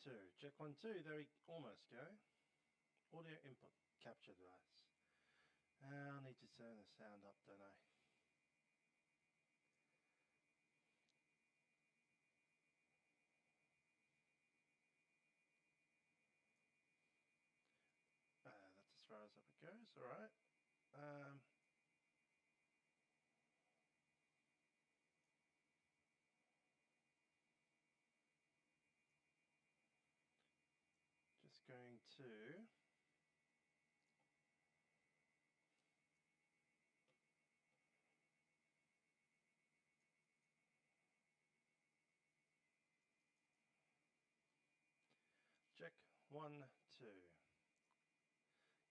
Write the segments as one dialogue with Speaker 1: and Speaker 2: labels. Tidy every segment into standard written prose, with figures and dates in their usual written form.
Speaker 1: 2. Check 1, 2. There we almost go. Audio input capture device. I need to turn the sound up, don't I? That's as far as up it goes. Alright. Just going to check 1, 2.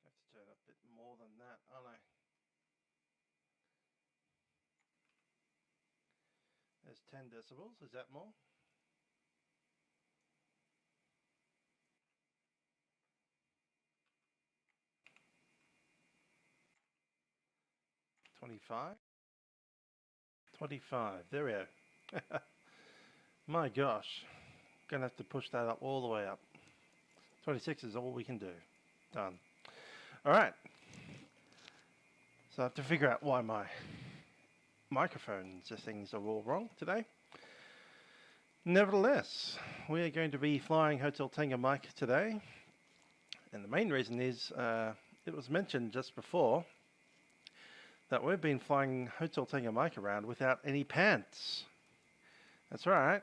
Speaker 1: I have to turn up a bit more than that, aren't I? There's 10 decibels. Is that more? $25. There we go. My gosh. Gonna have to push that up all the way up. 26 is all we can do. Done. Alright. So I have to figure out why my microphone settings are all wrong today. Nevertheless, we are going to be flying Hotel Tango Mike today. And the main reason is, it was mentioned just before that we've been flying Hotel Tango Mike around without any pants. That's right.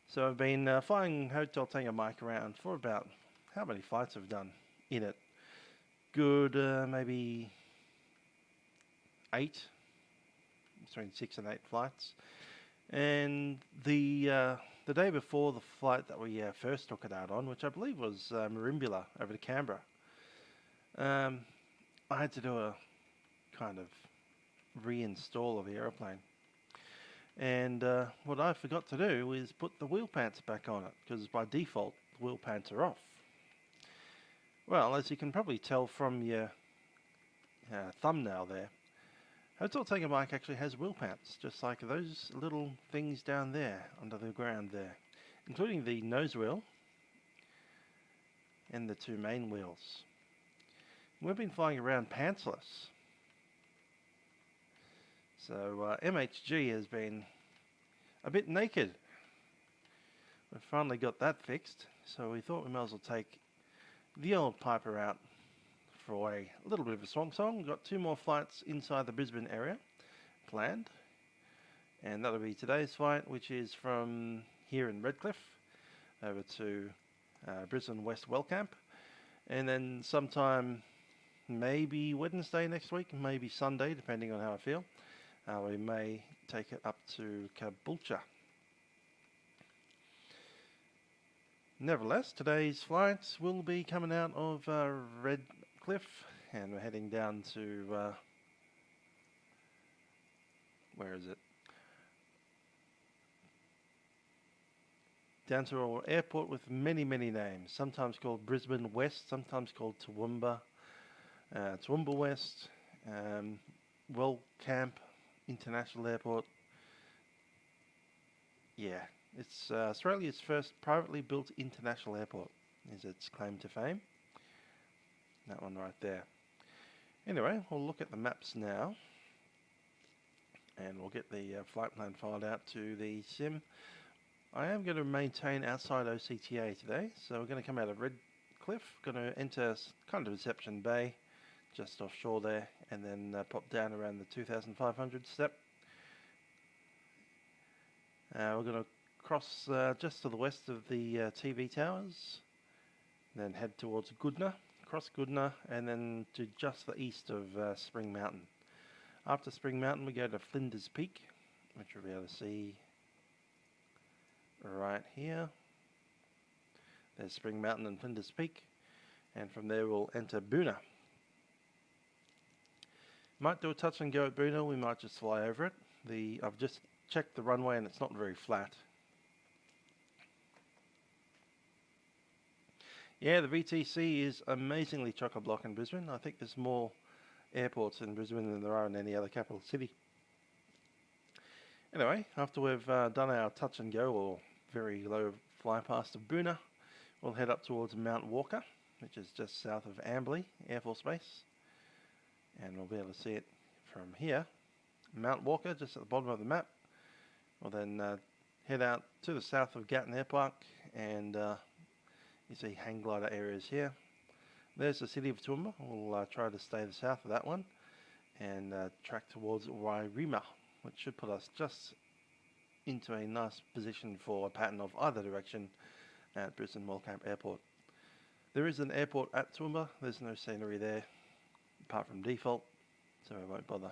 Speaker 1: So I've been flying Hotel Tango Mike around for about, how many flights have we done in it? Good, maybe 8, between 6 and 8 flights. And the day before the flight that we first took it out on, which I believe was Merimbula over to Canberra, I had to do a kind of reinstall of the aeroplane. And what I forgot to do is put the wheel pants back on it, because by default the wheel pants are off. Well, as you can probably tell from your thumbnail there, Hotel Tango Mike actually has wheel pants, just like those little things down there under the ground there, including the nose wheel and the 2 main wheels. We've been flying around pantsless. So MHG has been a bit naked. We've finally got that fixed, so we thought we might as well take the old Piper out for a little bit of a swan song. We've got 2 more flights inside the Brisbane area planned, and that'll be today's flight, which is from here in Redcliffe over to Brisbane West Wellcamp, and then sometime maybe Wednesday next week, maybe Sunday, depending on how I feel, we may take it up to Caboolture. Nevertheless, today's flights will be coming out of Redcliffe, and we're heading down to where is it? Down to our airport with many names, sometimes called Brisbane West, sometimes called Toowoomba, Toowoomba West, Wellcamp International Airport. Yeah, it's Australia's first privately built international airport, is its claim to fame. That one right there. Anyway, we'll look at the maps now, and we'll get the flight plan filed out to the sim. I am going to maintain outside OCTA today, so we're going to come out of Redcliffe, going to enter kind of Reception Bay, just offshore there, and then pop down around the 2,500 step. We're going to cross just to the west of the TV towers, then head towards Goodna, cross Goodna, and then to just the east of Spring Mountain. After Spring Mountain we go to Flinders Peak, which you'll be able to see right here. There's Spring Mountain and Flinders Peak, and from there we'll enter Boonah. Might do a touch and go at Boonah, we might just fly over it. I've just checked the runway and it's not very flat. Yeah, the VTC is amazingly chock-a-block in Brisbane. I think there's more airports in Brisbane than there are in any other capital city. Anyway, after we've done our touch and go or very low fly past of Boonah. We'll head up towards Mount Walker, which is just south of Amberley Air Force Base. And we'll be able to see it from here. Mount Walker, just at the bottom of the map. We'll then head out to the south of Gatton Airpark, and you see hang glider areas here. There's the city of Toowoomba. We'll try to stay south of that one and track towards Wairima, which should put us just into a nice position for a pattern of either direction at Brisbane Wellcamp Airport. There is an airport at Toowoomba. There's no scenery there apart from default, so I won't bother.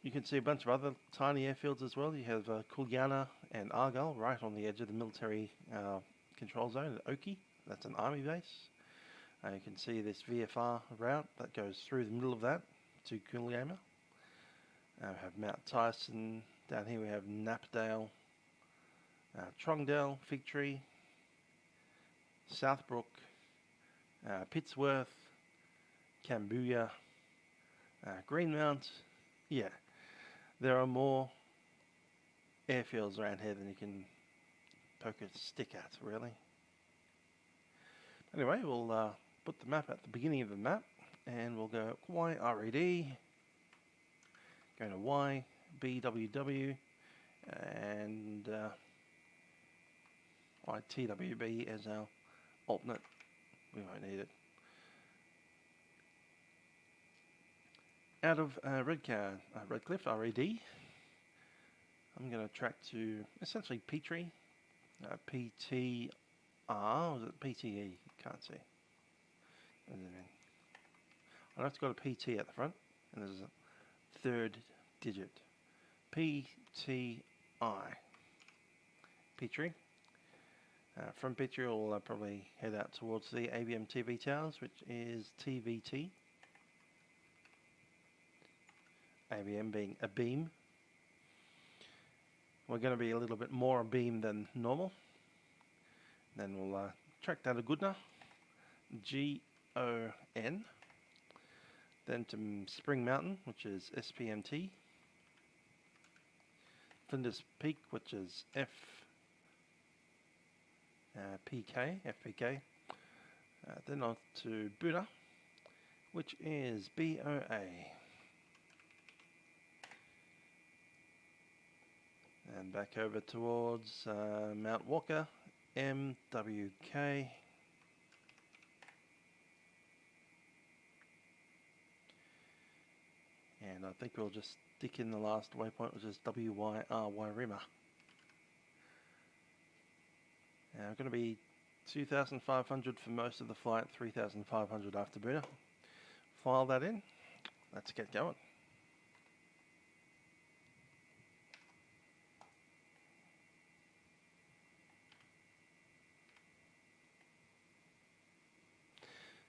Speaker 1: You can see a bunch of other tiny airfields as well. You have Kulyana and Argyle right on the edge of the military control zone at Oki. That's an army base. You can see this VFR route that goes through the middle of that to Kulyana. We have Mount Tyson. Down here we have Knapdale, Trongdale, Fig Tree, Southbrook, Pittsworth, Cambodia, Greenmount. Yeah, there are more airfields around here than you can poke a stick at, really. Anyway, we'll put the map at the beginning of the map, and we'll go YRED, go to YBWW, and YTWB as our alternate. We won't need it. Out of Redcliffe, RED, I'm going to track to essentially P3, PTR, or is it PTE? Can't see. What does it mean? I know it's got a PT at the front, and there's a third digit. PTI. P3. From P3, we'll probably head out towards the ABM TV towers, which is TVT. ABM being a beam. We're going to be a little bit more a beam than normal. Then we'll track down to Goodna, GON. Then to Spring Mountain, which is SPMT. Flinders Peak, which is FPK. Then on to Buna, which is BOA. And back over towards Mount Walker, MWK. And I think we'll just stick in the last waypoint, which is Wairima. Now we're going to be 2,500 for most of the flight, 3,500 after Boonah. File that in. Let's get going.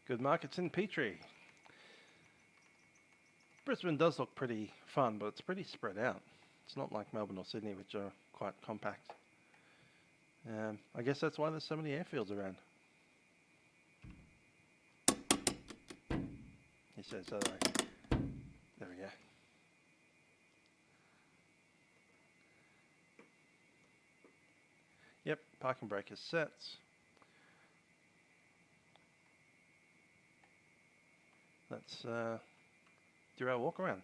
Speaker 1: Good markets in P3. Brisbane does look pretty fun, but it's pretty spread out. It's not like Melbourne or Sydney, which are quite compact. I guess that's why there's so many airfields around. He says so. There we go. Yep, parking brake is set. Let's do our walk around.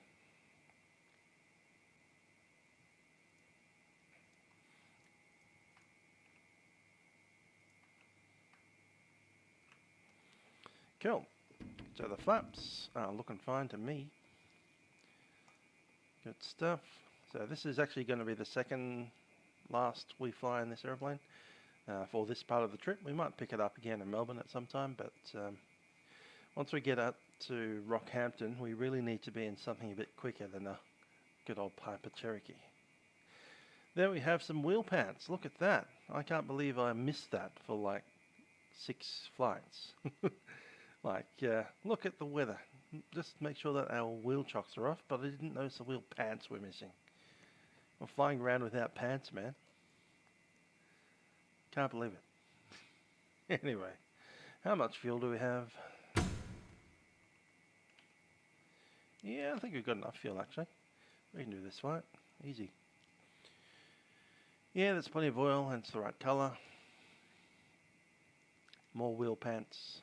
Speaker 1: Cool. So the flaps are looking fine to me. Good stuff. So this is actually going to be the second last we fly in this airplane for this part of the trip. We might pick it up again in Melbourne at some time, but once we get up to Rockhampton, we really need to be in something a bit quicker than a good old Piper Cherokee. There we have some wheel pants. Look at that. I can't believe I missed that for like 6 flights. Like, look at the weather. Just make sure that our wheel chocks are off, but I didn't notice the wheel pants were missing. We're flying around without pants, man. Can't believe it. Anyway, how much fuel do we have? Yeah, I think we've got enough fuel, actually. We can do this flight. Easy. Yeah, there's plenty of oil and it's the right colour. More wheel pants.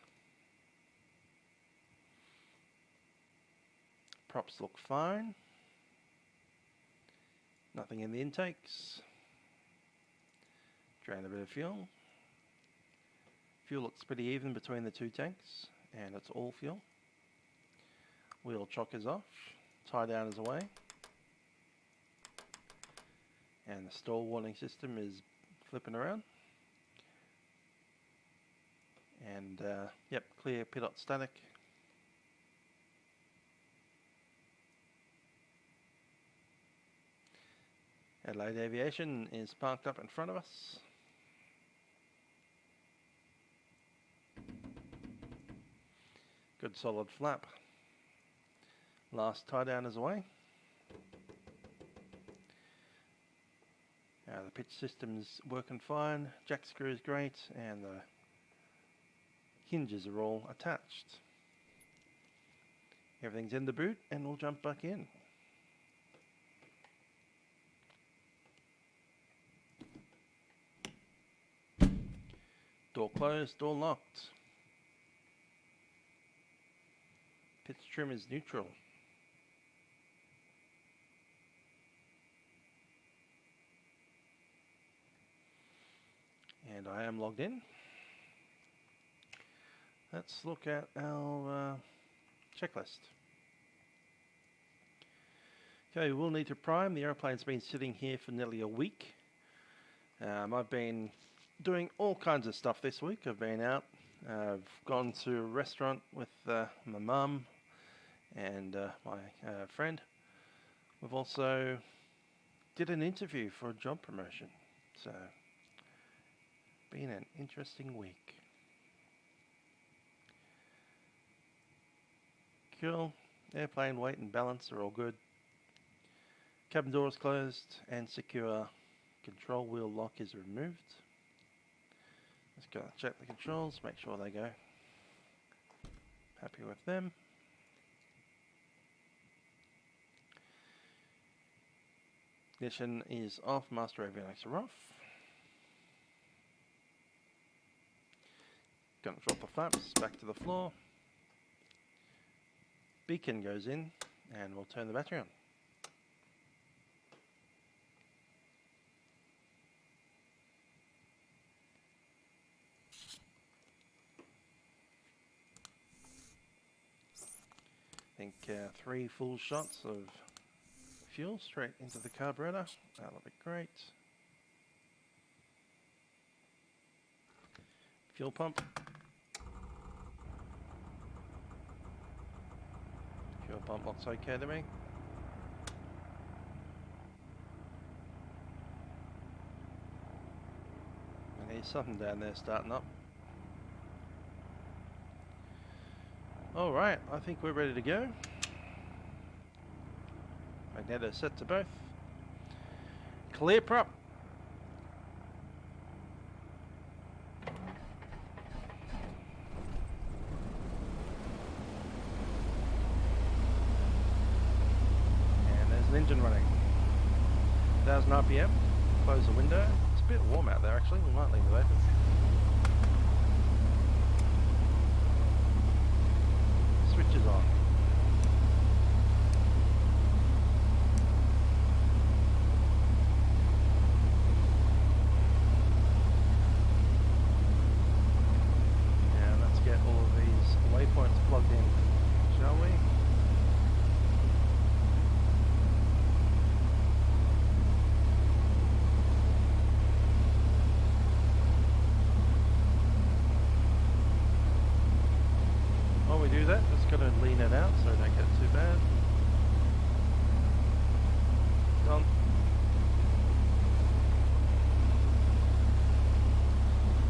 Speaker 1: Props look fine. Nothing in the intakes. Drain a bit of fuel. Fuel looks pretty even between the two tanks, and it's all fuel. Wheel chock is off. Tie down is away. And the stall warning system is flipping around. And yep, clear pilot static. Adelaide Aviation is parked up in front of us. Good solid flap. Last tie down is away. The pitch system's working fine. Jack screw is great, and the hinges are all attached. Everything's in the boot, and we'll jump back in. Door closed, door locked. Pitch trim is neutral. And I am logged in. Let's look at our checklist. Okay, we'll need to prime. The aeroplane's been sitting here for nearly a week. I've been doing all kinds of stuff this week. I've been out. I've gone to a restaurant with my mum and my friend. We've also did an interview for a job promotion. So, been an interesting week. Cool. Airplane weight and balance are all good. Cabin door is closed and secure. Control wheel lock is removed. Let's go check the controls, make sure they go. Happy with them. Ignition is off, master avionics are off. Gonna drop the flaps back to the floor. Beacon goes in, and we'll turn the battery on. I think 3 full shots of fuel straight into the carburetor. That'll be great. Fuel pump. Fuel pump looks okay to me. And there's something down there starting up. Alright, I think we're ready to go. Magneto set to both. Clear prop. And there's an engine running. 1000 RPM. Close the window. It's a bit warm out there actually. We might leave it open. Switches on. And let's get all of these waypoints plugged in, shall we? While we do that, just got to lean it out so I don't get too bad. Done.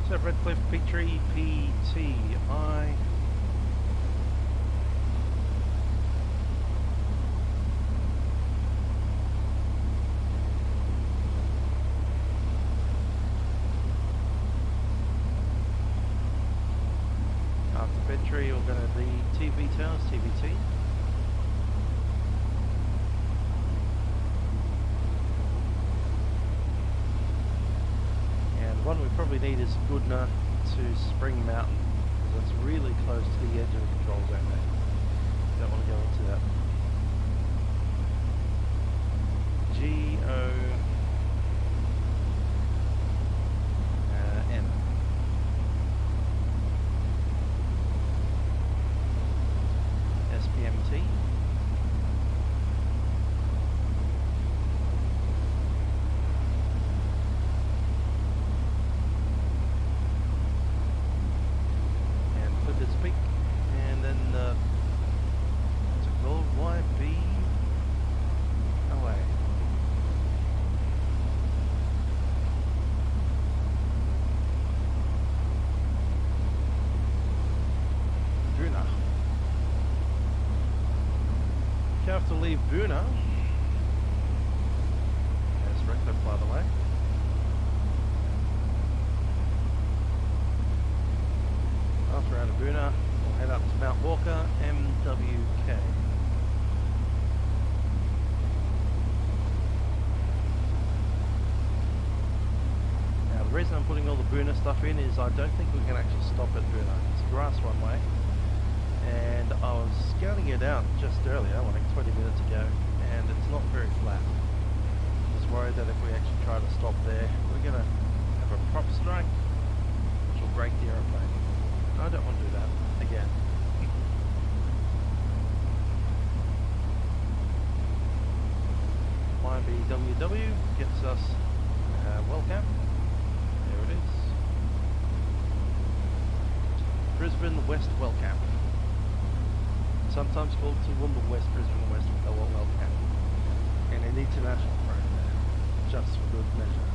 Speaker 1: So Redcliffe P3 PTI. After P3 we're going to the TV towers, TVT. one we probably need is Boonah to Spring Mountain, because that's really close to the edge of the control zone there. Don't want to go into that. GON. SPMT. And Flippers Peak. And then what's it called? YBWW. Buna. You have to leave Buna. There's Redcliffe, by the way. After out of Boonah, we'll head up to Mount Walker, MWK. Now the reason I'm putting all the Boonah stuff in is I don't think we can actually stop at Boonah. It's a grass runway, and I was scouting it out just earlier, like 20 minutes ago, and it's not very flat. Just worried that if we actually try to stop there, we're going to have a prop strike, which will break the aeroplane. I don't want to do that again. YBWW gets us Wellcamp. There it is. Brisbane West Wellcamp. Sometimes called Toowoomba West, Brisbane West Wellcamp. And an international frame there, just for good measure.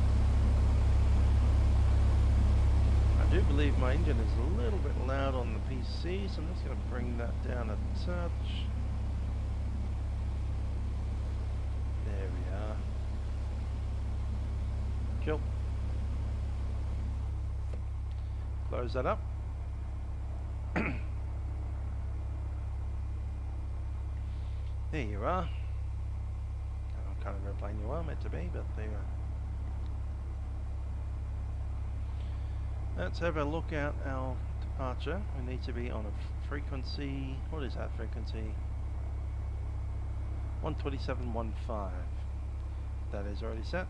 Speaker 1: I do believe my engine is a little bit loud on the PC, so I'm just going to bring that down a touch. There we are. Cool. Close that up. There you are. I don't know what kind of airplane you are meant to be, but there you are. Let's have a look at our departure. We need to be on a frequency. What is that frequency? 127.15. That is already set.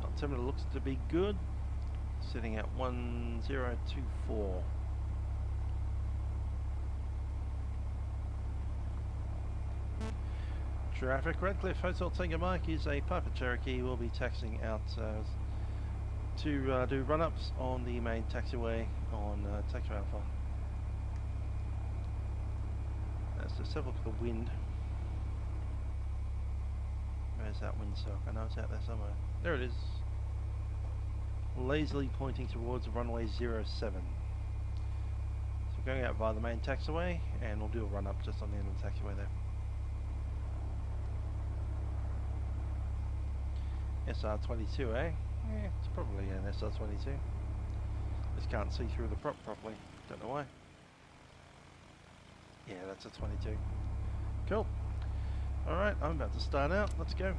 Speaker 1: Altimeter looks to be good. Sitting at 1024. Traffic, Redcliffe Hotel Tango Mike is a Piper Cherokee. We'll be taxiing out to do run-ups on the main taxiway on Taxi Alpha. Let's just have a look at the wind. Where's that windsock? I know it's out there somewhere. There it is. Lazily pointing towards runway 07. So we're going out via the main taxiway, and we'll do a run-up just on the end of the taxiway there. SR22, eh? Yeah, it's probably an SR22. Just can't see through the prop properly. Don't know why. Yeah, that's a 22. Cool. Alright, I'm about to start out. Let's go.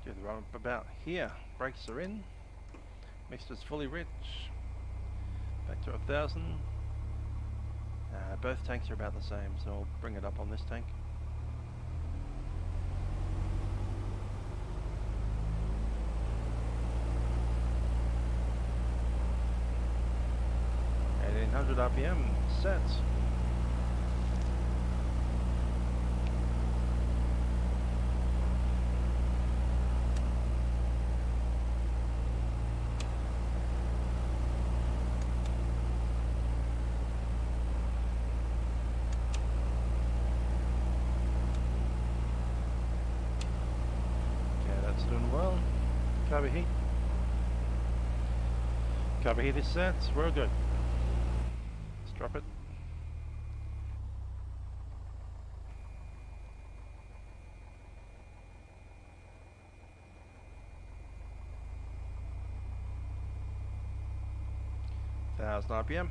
Speaker 1: Get the run up about here. Brakes are in. Mixture's fully rich. Back to 1,000. Both tanks are about the same, so I'll bring it up on this tank. At 1800 RPM, set. Doing well. Carb heat. Carb heat is set. We're good. Let's drop it. Thousand RPM.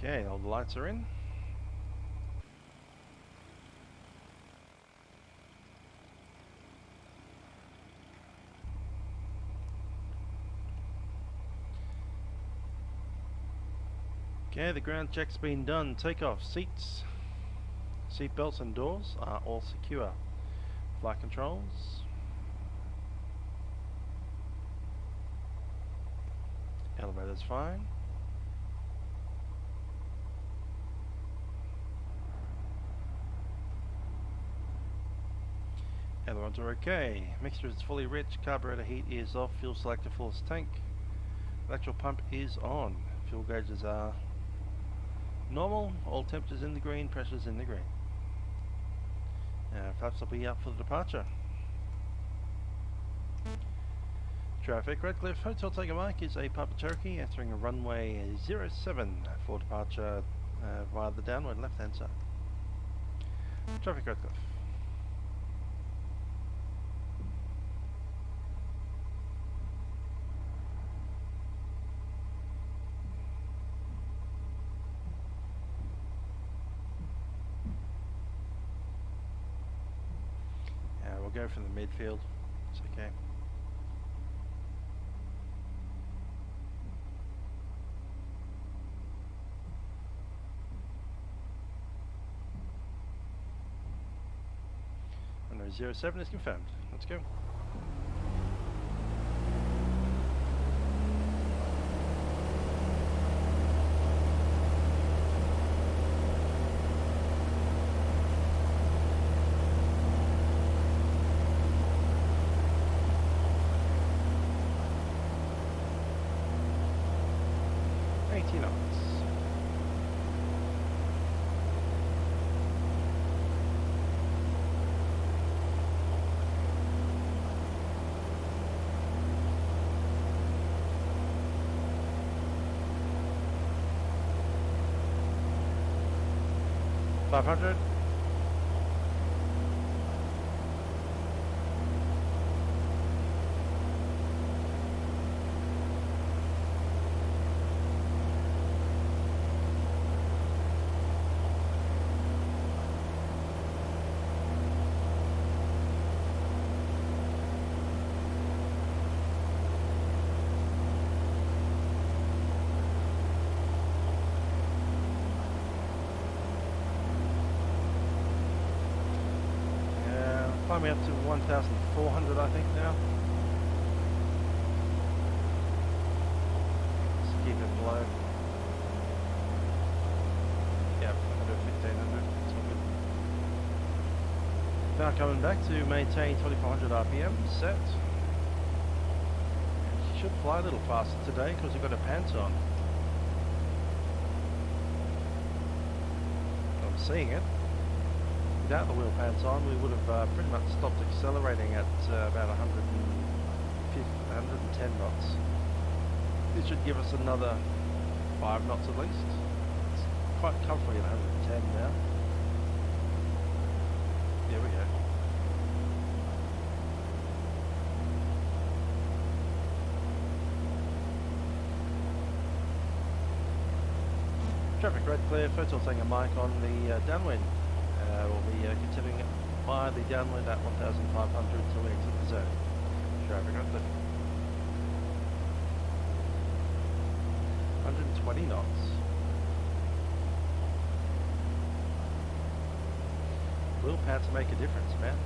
Speaker 1: Okay, all the lights are in. Okay, the ground check's been done. Takeoff. Seats, seat belts and doors are all secure. Flight controls. Elevator's fine. Ailerons are okay. Mixture is fully rich. Carburetor heat is off. Fuel selector fullest tank. Electrical pump is on. Fuel gauges are normal. All temperatures in the green. Pressures in the green. Flaps will be up for the departure. Traffic. Redcliffe Hotel Tiger Mike is a Papa Cherokee entering a runway 07 for departure via the downward left hand side. Traffic Redcliffe. We'll go from the midfield. It's okay. Runway 07 is confirmed. Let's go. $500. Climbing up to 1,400 I think now. Just keep it below. Yep, I'll do 1,500, it's all good. Now coming back to maintain 2,400 RPM, set. And she should fly a little faster today because we've got her pants on. I'm seeing it. Without the wheel pants on, we would have pretty much stopped accelerating at about 110 knots. This should give us another 5 knots at least. It's quite comfortably at 110 now. There we go. Traffic Redcliffe, Hotel Tango Mike on the downwind. We'll be continuing by the downwind at 1,500 till we exit the zone. Traffic Redcliffe. 120 knots. Wheel pads make a difference, man.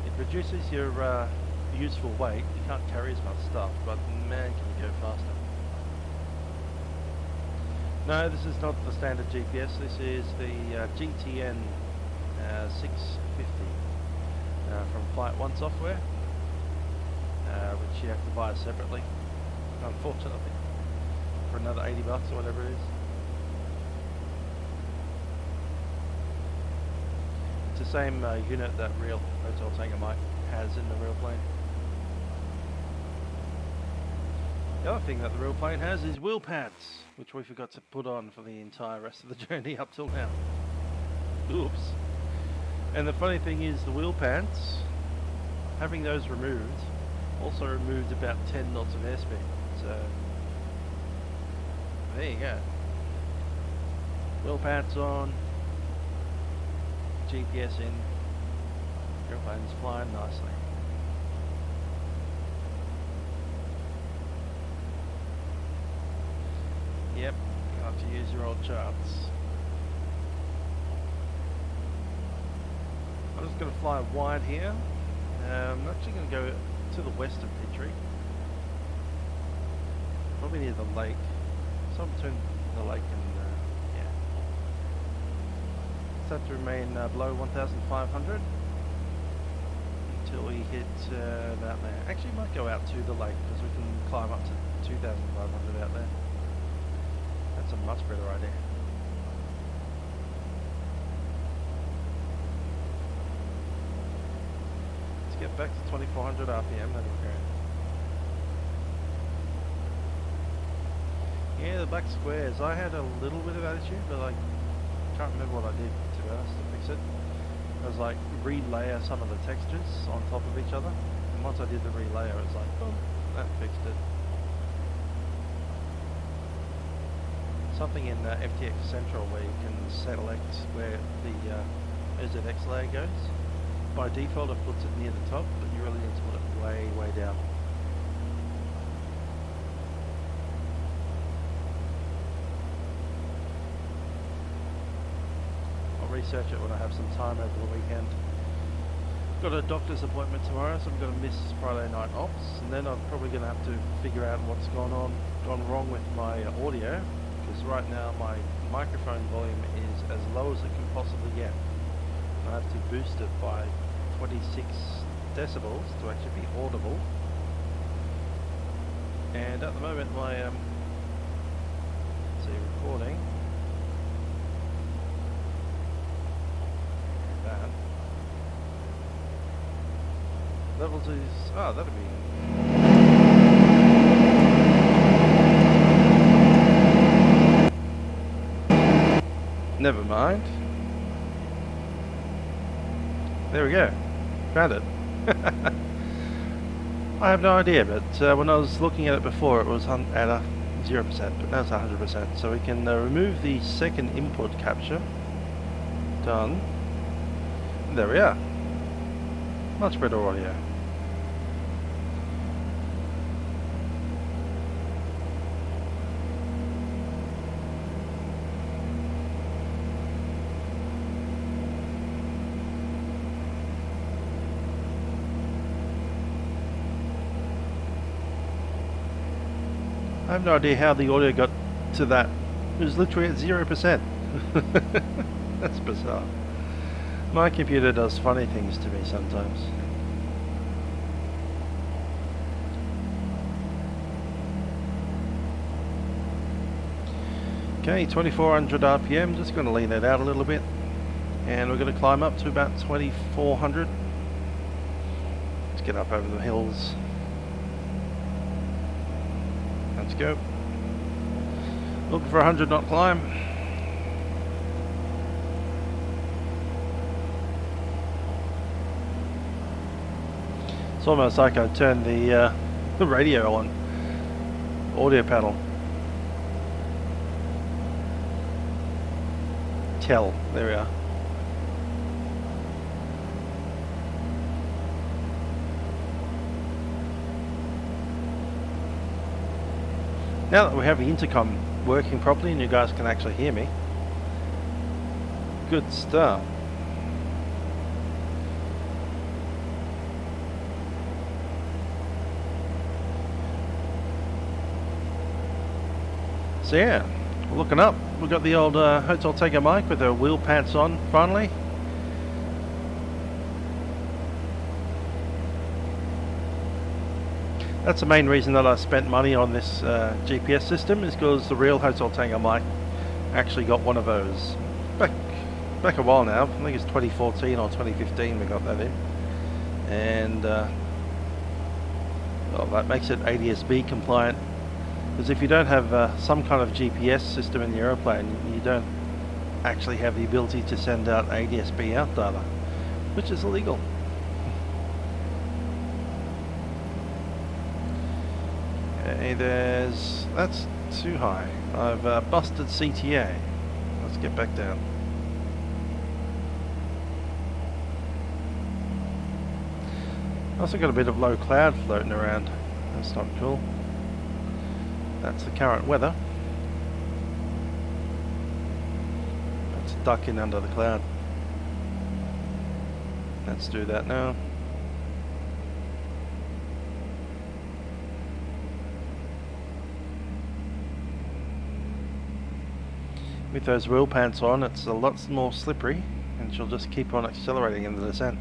Speaker 1: It reduces your useful weight. You can't carry as much stuff, but man, can you go faster. No, this is not the standard GPS. This is the GTN 650 from Flight 1 software, which you have to buy separately, unfortunately, for another 80 bucks or whatever it is. It's the same unit that real Hotel Tango Mike has in the real plane. The other thing that the real plane has is wheel pads, which we forgot to put on for the entire rest of the journey up till now. Oops. And the funny thing is the wheel pads, having those removed, also removed about 10 knots of airspeed. So, there you go. Wheel pads on, GPS in, airplane's flying nicely. Yep, you have to use your old charts. I'm just going to fly wide here. I'm actually going to go to the west of P3. Probably near the lake. So between the lake and, yeah. Just have to remain below 1,500 until we hit about there. Actually, might go out to the lake because we can climb up to 2,500 out there. That's a much better idea. Let's get back to 2,400 RPM, that'll be great. Yeah, the black squares, I had a little bit of attitude, but I can't remember what I did, to be honest, to fix it. I was like, relayer some of the textures on top of each other, and once I did the relayer, it was like, oh, that fixed it. Something in FTX Central where you can select where the OZX layer goes. By default it puts it near the top, but you really need to put it way, way down. I'll research it when I have some time over the weekend. Got a doctor's appointment tomorrow, so I'm going to miss Friday night ops, and then I'm probably going to have to figure out what's gone wrong with my audio. Because right now my microphone volume is as low as it can possibly get. And I have to boost it by 26 decibels to actually be audible. And at the moment my let's see, recording. That levels is that'll be. Never mind. There we go. Found it. I have no idea, but when I was looking at it before, it was at a 0%, but now it's 100%. So we can remove the second input capture. Done. And there we are. Much better audio. I have no idea how the audio got to that. It was literally at 0%. That's bizarre. My computer does funny things to me sometimes. Okay, 2,400 RPM, just going to lean that out a little bit. And we're going to climb up to about 2,400. Let's get up over the hills. Let's go. Looking for a 100-knot climb. It's almost like I turned the radio on. audio panel. Tell, there we are. Now that we have the intercom working properly and you guys can actually hear me, good stuff. So yeah, looking up, we've got the old Hotel Taker mic with the wheel pants on finally. That's the main reason that I spent money on this GPS system, is because the real Hotel Taker mic actually got one of those back a while now. I think it's 2014 or 2015 we got that in, and well, that makes it ADS-B compliant, because if you don't have some kind of GPS system in the aeroplane, you don't actually have the ability to send out ADS-B out data, which is illegal. Okay, that's too high. I've busted CTA. Let's get back down. Also got a bit of low cloud floating around. That's not cool. That's the current weather. It's ducking under the cloud. Let's do that now. With those wheel pants on, it's a lot more slippery, and she'll just keep on accelerating in the descent.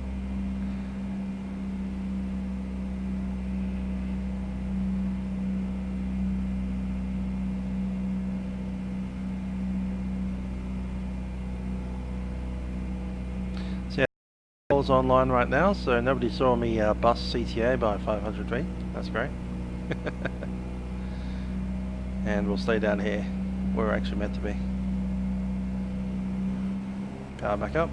Speaker 1: So yeah, all's online right now, so nobody saw me bust CTA by 500 feet. That's great. And we'll stay down here where we're actually meant to be. Power back up.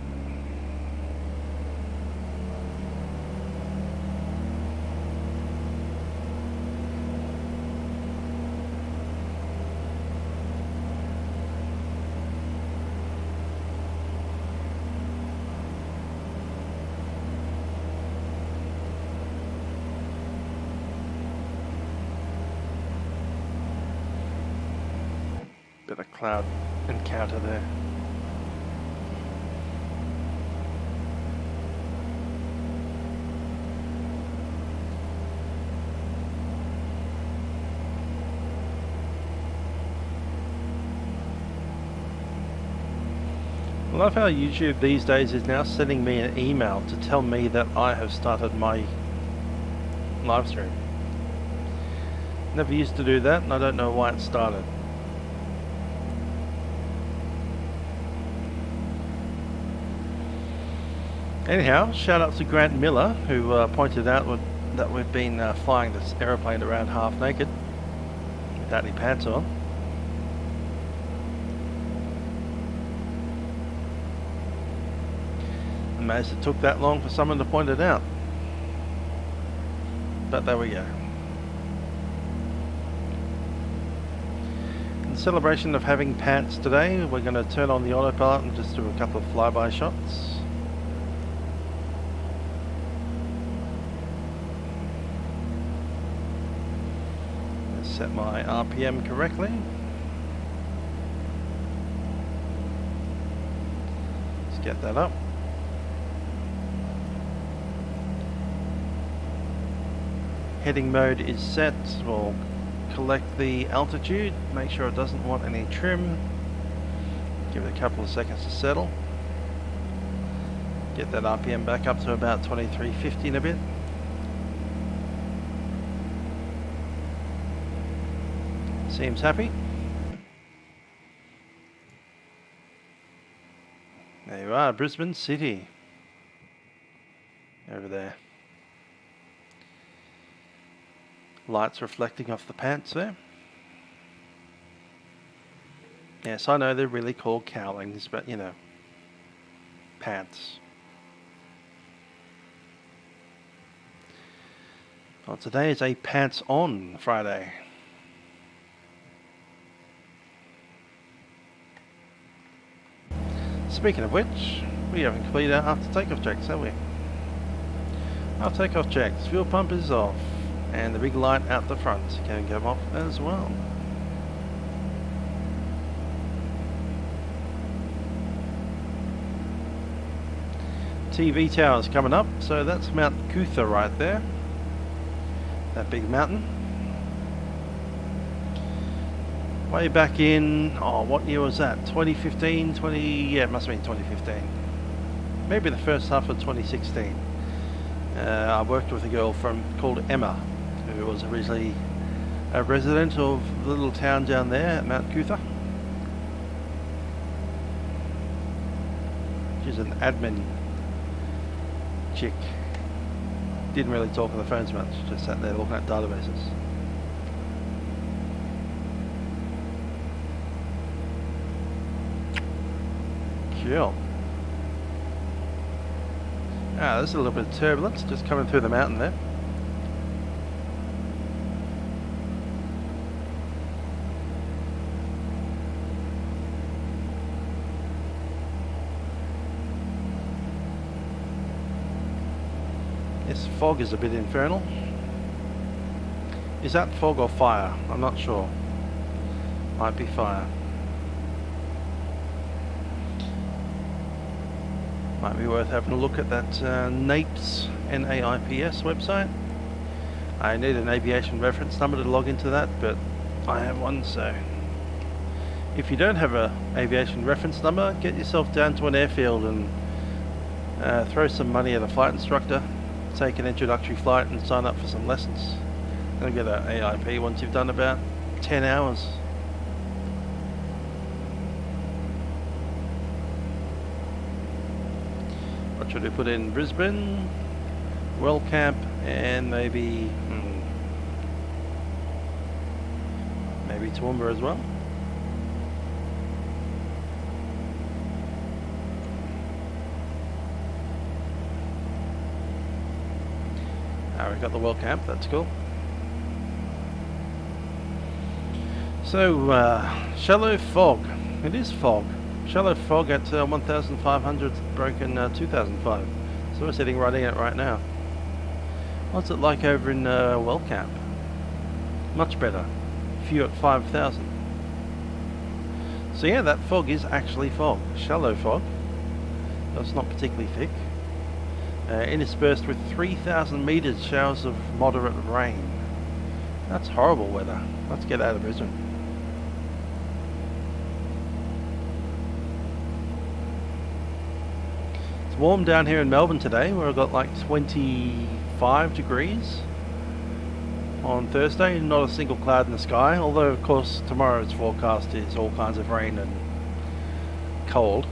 Speaker 1: Bit of cloud encounter there. I love how YouTube these days is now sending me an email to tell me that I have started my live stream. Never used to do that, and I don't know why it started. Anyhow, shout out to Grant Miller, who pointed out that we've been flying this aeroplane around half naked without any pants on. Amazed it took that long for someone to point it out. But there we go. In celebration of having pants today, we're going to turn on the autopilot and just do a couple of flyby shots. Set my RPM correctly. Let's get that up. Heading mode is set. We'll collect the altitude, make sure it doesn't want any trim. Give it a couple of seconds to settle. Get that RPM back up to about 2350 in a bit. Seems happy. There you are, Brisbane City. Over there. Lights reflecting off the pants there. Yes, I know they're really called cowlings, but you know, pants. Well, today is a pants on Friday. speaking of which, we haven't completed our after takeoff checks, have we? Our takeoff checks, fuel pump is off, and the big light out the front can come off as well. TV tower's coming up, so that's Mount Cootha right there. That big mountain. Way back in, oh, what year was that? 2015, yeah, it must have been 2015. Maybe the first half of 2016. I worked with a girl called Emma, who was originally a resident of the little town down there at Mount Cootha. She's an admin chick. Didn't really talk on the phones much, just sat there looking at databases. Cool. There's a little bit of turbulence just coming through the mountain there. This fog is a bit infernal. Is that fog or fire? I'm not sure. Might be fire. Might be worth having a look at that NAIPS, N-A-I-P-S website. I need an aviation reference number to log into that, but I have one, so if you don't have an aviation reference number, get yourself down to an airfield and throw some money at a flight instructor, take an introductory flight and sign up for some lessons. You'll get an AIP once you've done about 10 hours. What should we put in? Brisbane, Wellcamp, and maybe Toowoomba as well. We've got the Wellcamp, that's cool. So, shallow fog. It is fog. Shallow fog at 1,500 broken 2005. So we're sitting right in it right now. What's it like over in Wellcamp? Much better. Few at 5,000. So yeah, that fog is actually fog. Shallow fog. That's not particularly thick. Interspersed with 3,000 metres showers of moderate rain. That's horrible weather. Let's get out of Brisbane. It's warm down here in Melbourne today, where I've got like 25 degrees on Thursday. Not a single cloud in the sky, although of course tomorrow's forecast is all kinds of rain and cold.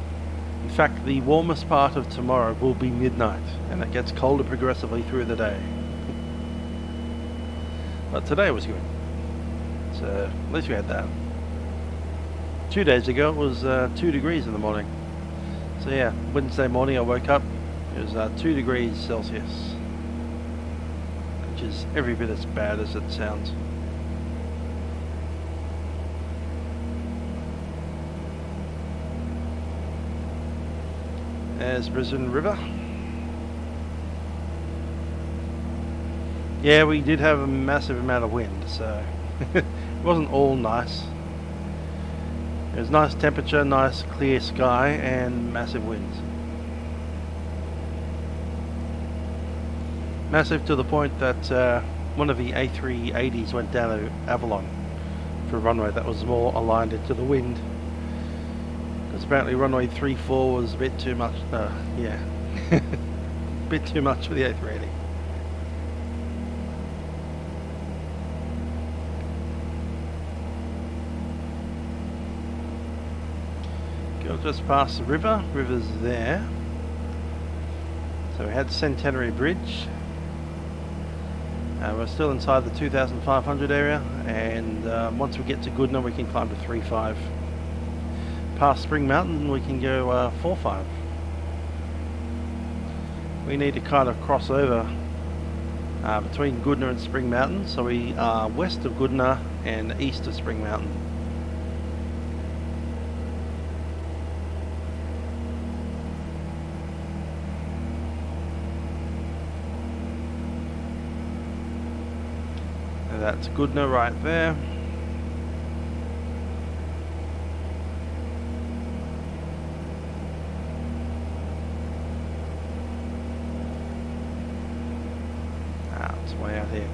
Speaker 1: In fact, the warmest part of tomorrow will be midnight, and it gets colder progressively through the day. But today was good, so at least we had that. 2 days ago it was 2 degrees in the morning. So yeah, Wednesday morning I woke up, it was 2 degrees Celsius, which is every bit as bad as it sounds. There's Brisbane River. Yeah, we did have a massive amount of wind, so it wasn't all nice. It was nice temperature, nice clear sky, and massive winds. Massive to the point that one of the A380s went down to Avalon for a runway that was more aligned into the wind. Because apparently runway 34 was a bit too much, yeah, a bit too much for the A380. Go just past the river, river's there. So we had Centenary Bridge. We're still inside the 2,500 area, and once we get to Goodna we can climb to 3.5. Past Spring Mountain we can go 4.5. We need to kind of cross over between Goodna and Spring Mountain, so we are west of Goodna and east of Spring Mountain. And that's Goodna right there. It's way out here.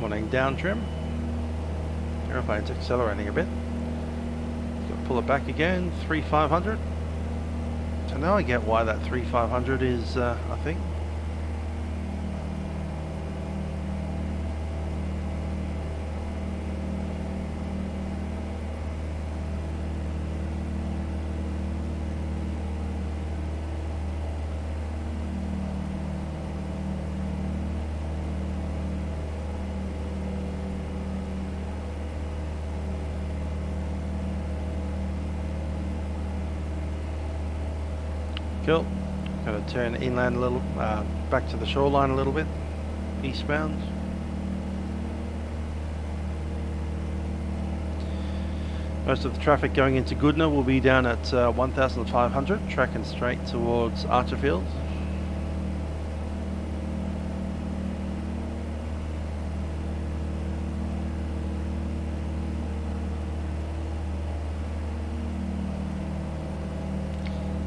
Speaker 1: Wanting down trim. Aeroplane's accelerating a bit. Got to pull it back again. 3500. So now I get why that 3500 is a thing. Cool. Going to turn inland a little, back to the shoreline a little bit, eastbound. Most of the traffic going into Goodna will be down at 1500, tracking straight towards Archerfield.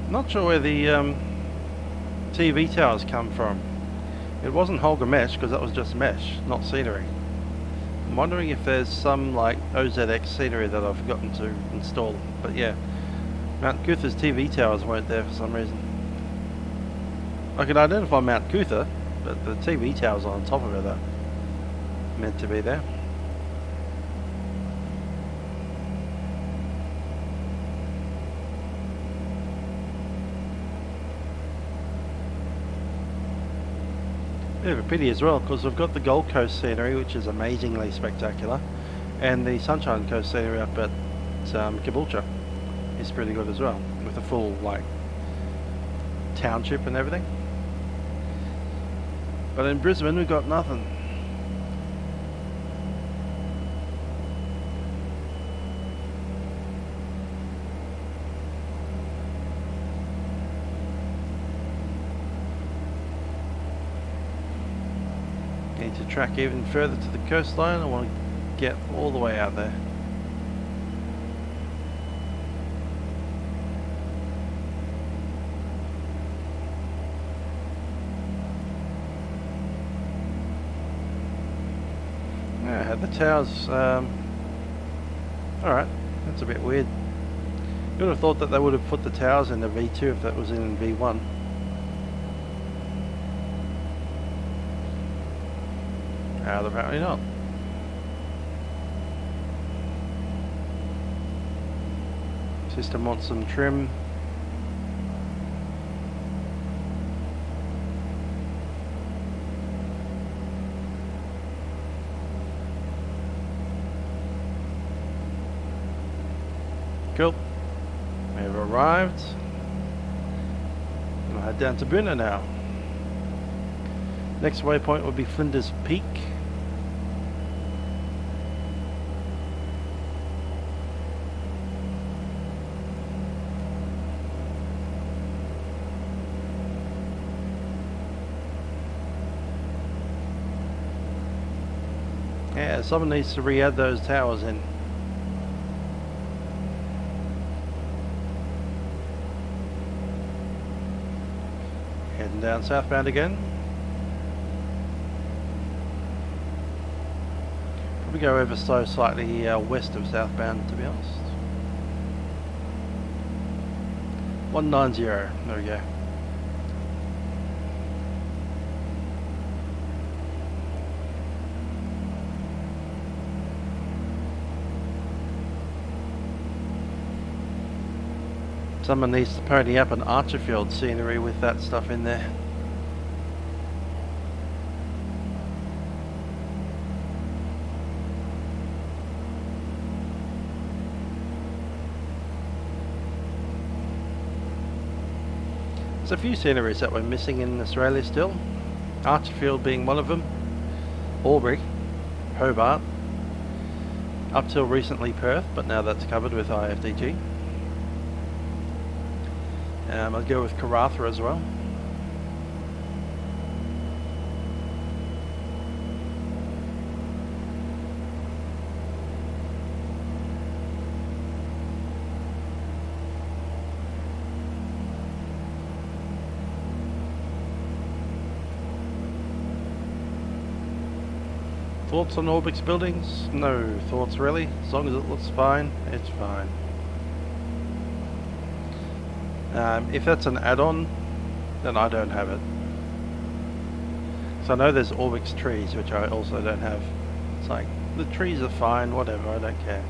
Speaker 1: Not sure where the TV towers come from. It wasn't Holger mesh because that was just mesh, not scenery. I'm wondering if there's some like OZX scenery that I've forgotten to install. But yeah, Mount Cootha's TV towers weren't there for some reason. I could identify Mount Cootha, but the TV towers on top of it are meant to be there. Bit of a pity as well, because we've got the Gold Coast scenery, which is amazingly spectacular, and the Sunshine Coast scenery up at Caboolture is pretty good as well, with a full like township and everything. But in Brisbane we've got nothing. Need to track even further to the coastline. I want to get all the way out there. Yeah, had the towers. Alright, that's a bit weird. You would have thought that they would have put the towers in the V2 if that was in V1. Apparently not. System wants some trim. Cool. We've arrived. We'll head down to Buna now. Next waypoint will be Flinders Peak. Yeah, someone needs to re-add those towers in. Heading down southbound again. Probably go ever so slightly west of southbound, to be honest. 190, there we go. Someone needs to pony up an Archerfield scenery with that stuff in there. There's a few sceneries that we're missing in Australia still. Archerfield being one of them. Albury, Hobart, up till recently Perth, but now that's covered with IFDG. I'll go with Karratha as well. Thoughts on Orbx buildings? No thoughts really. As long as it looks fine, it's fine. If that's an add-on, then I don't have it. So I know there's Orbx trees, which I also don't have. It's like, the trees are fine, whatever, I don't care.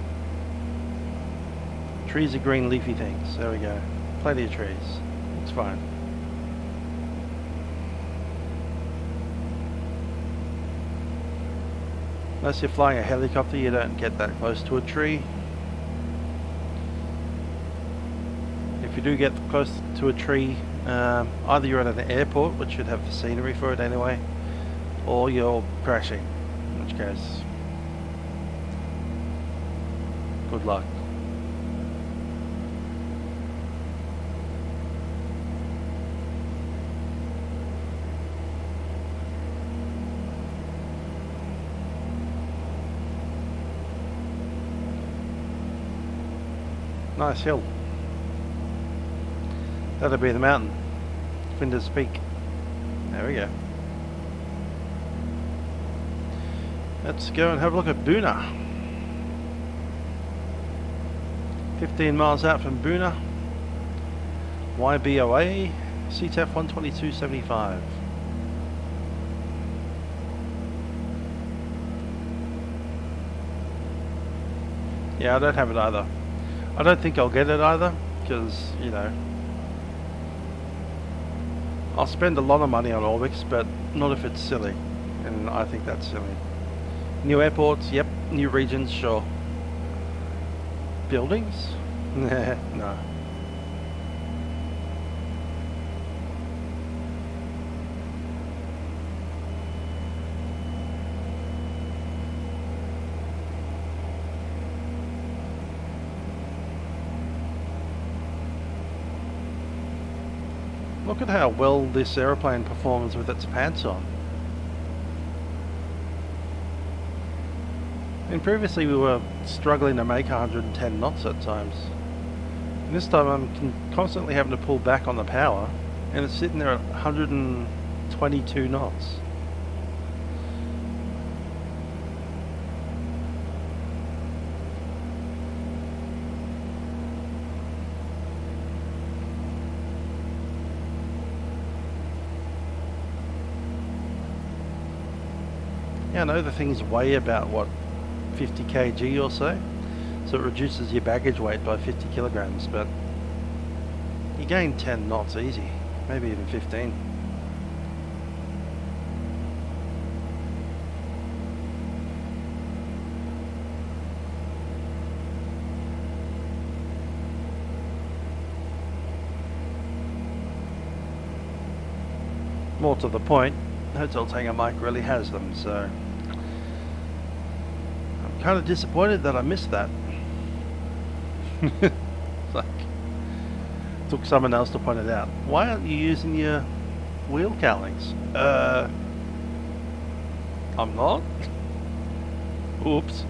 Speaker 1: Trees are green leafy things, there we go. Plenty of trees, it's fine. Unless you're flying a helicopter, you don't get that close to a tree. If you do get close to a tree, either you're at an airport, which should have the scenery for it anyway, or you're crashing, in which case, good luck. Nice hill. That'll be the mountain. Flinders Peak. There we go. Let's go and have a look at Boonah. 15 miles out from Boonah. YBWW, CTF 122.75. Yeah, I don't have it either. I don't think I'll get it either, because, you know, I'll spend a lot of money on Orbx, but not if it's silly, and I think that's silly. New airports, yep. New regions, sure. Buildings? No. Look at how well this aeroplane performs with its pants on. And previously we were struggling to make 110 knots at times. And this time I'm constantly having to pull back on the power, and it's sitting there at 122 knots. Yeah, I know the things weigh about, what, 50 kg or so it reduces your baggage weight by 50 kilograms, but you gain 10 knots easy, maybe even 15. More to the point, Hotel Tango Mike really has them, so I'm kind of disappointed that I missed that. It's like, took someone else to point it out. Why aren't you using your wheel cowlings? I'm not? Oops.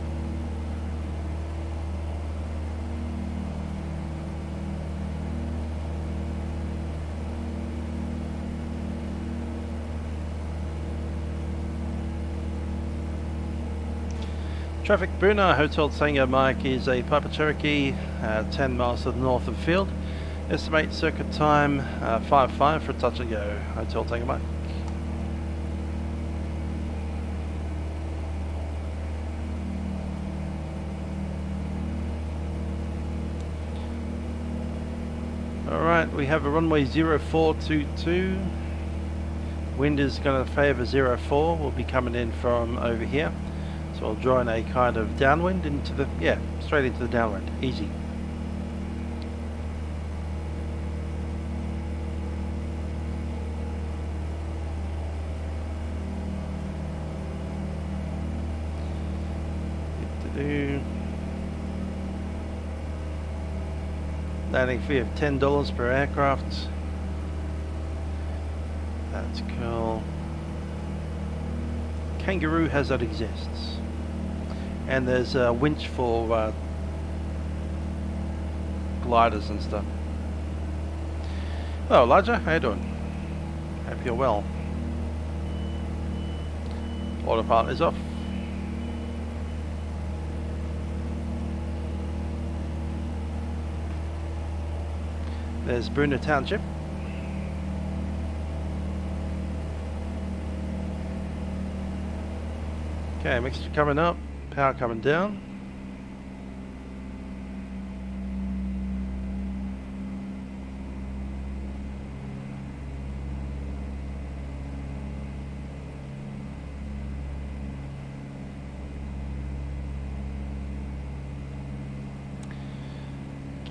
Speaker 1: Traffic Boonah, Hotel Tango Mike is a Piper Cherokee, 10 miles to the north of field. Estimate circuit time 5.5 for touch and go. Hotel Tango Mike. Alright, we have a runway 0422. Wind is going to favour 04. We'll be coming in from over here. So I'll join a kind of downwind into the, yeah, straight into the downwind. Easy. Landing fee of $10 per aircraft. That's cool. Kangaroo hazard exists. And there's a winch for gliders and stuff. Hello Elijah, how you doing? Hope you're well. Autopilot is off. There's Boonah Township. Okay, mixture coming up, power coming down.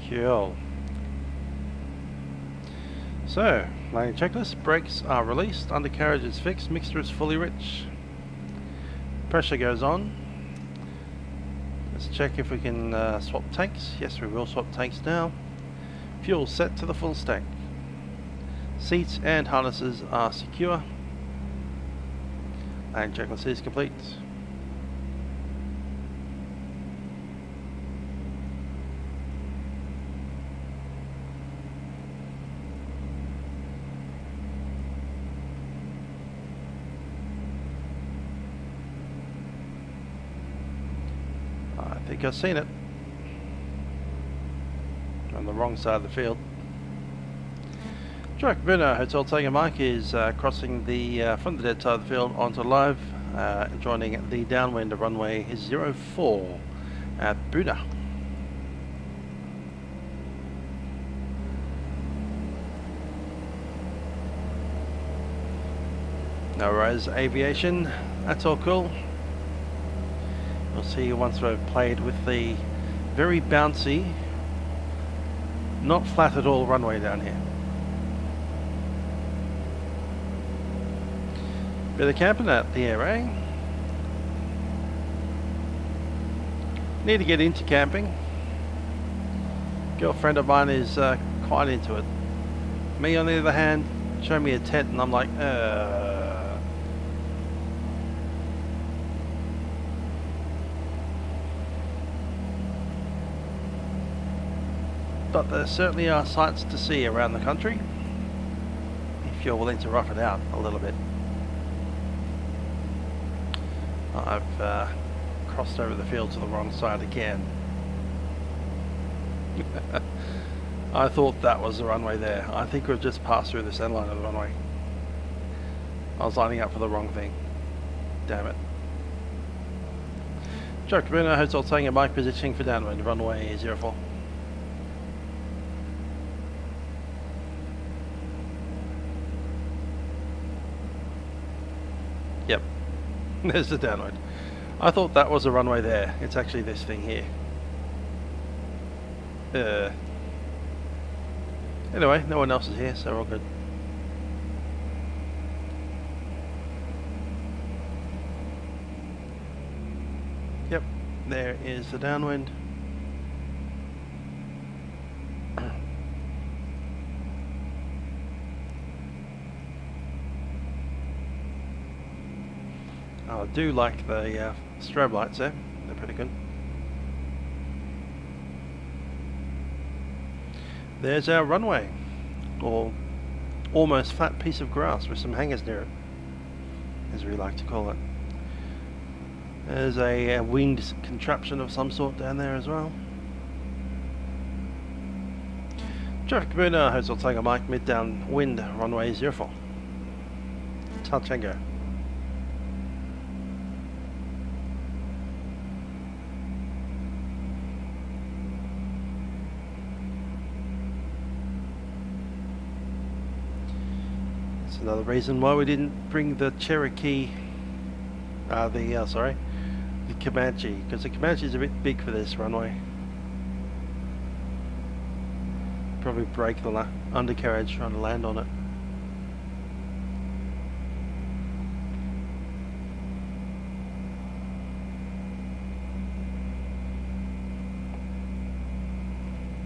Speaker 1: Cool. So, landing checklist, brakes are released, undercarriage is fixed, mixture is fully rich. Pressure goes on. Let's check if we can swap tanks. Yes, we will swap tanks now. Fuel set to the full stack. Seats and harnesses are secure. Landing checklist is complete. I think I've seen it. On the wrong side of the field. Cherokee Buna Hotel Tango Mike is crossing the from the dead side of the field onto live, joining the downwind of runway 04 at Buna. No rise aviation, that's all cool. We'll see once we've played with the very bouncy, not flat at all runway down here. Bit of camping out here, eh? Need to get into camping. Girlfriend of mine is quite into it. Me on the other hand, show me a tent and I'm like, But there certainly are sights to see around the country if you're willing to rough it out a little bit. I've crossed over the field to the wrong side again. I thought that was the runway there. I think we've just passed through the center line of the runway. I was lining up for the wrong thing. Damn it. Cherokee Buna Hotel Tango Mike positioning for downwind runway 04. Yep, there's the downwind. I thought that was a runway there. It's actually this thing here. Anyway, no one else is here, so we're all good. Yep, there is the downwind. I do like the strobe lights there, they're pretty good. There's our runway, or almost flat piece of grass with some hangers near it, as we like to call it. There's a winged contraption of some sort down there as well. Cherokee Buna Hotel Tango Mike mid downwind runway 04. Touch and go. Another reason why we didn't bring the Cherokee, the Comanche, because the Comanche is a bit big for this runway. Probably break the undercarriage trying to land on it.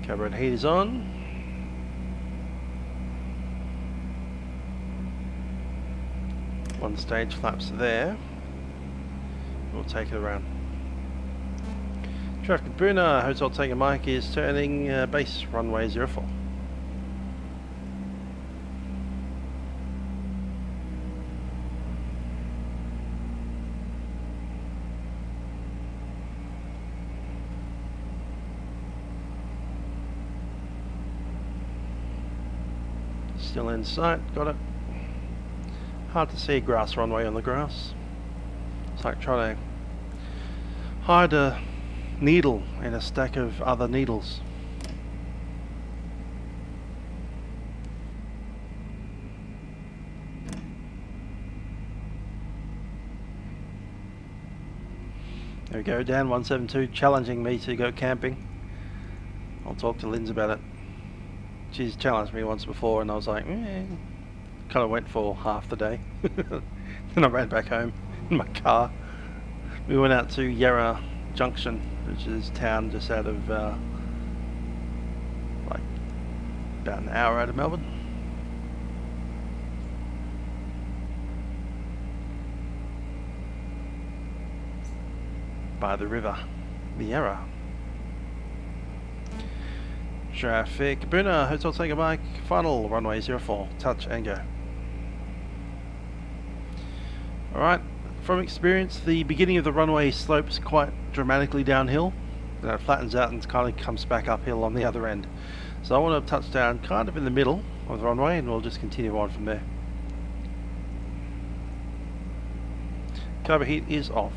Speaker 1: Cabin heat is on. One stage flaps there. We'll take it around. Cherokee Buna Hotel Tango Mike is turning base runway 04. Still in sight, got it. Hard to see a grass runway on the grass. It's like trying to hide a needle in a stack of other needles. There we go, Dan 172 challenging me to go camping. I'll talk to Linz about it. She's challenged me once before and I was like, kind of went for half the day. Then I ran back home in my car. We went out to Yarra Junction, which is a town just out of like about an hour out of Melbourne. By the river, the Yarra. Traffic, Boonah, Hotel Tango Mike, final runway 04, touch and go. Alright, from experience, the beginning of the runway slopes quite dramatically downhill, then it flattens out and kind of comes back uphill on the other end. So I want to touch down kind of in the middle of the runway and we'll just continue on from there. Cover heat is off,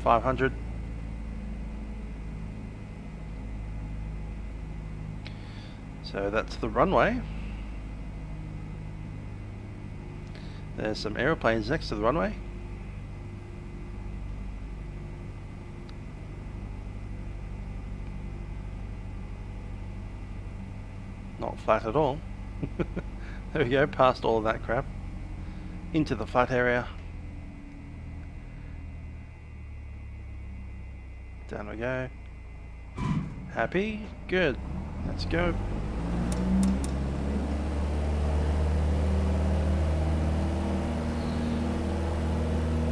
Speaker 1: 500. So that's the runway. There's some aeroplanes next to the runway. Not flat at all. There we go, past all of that crap. Into the flat area. Down we go. Happy? Good. Let's go.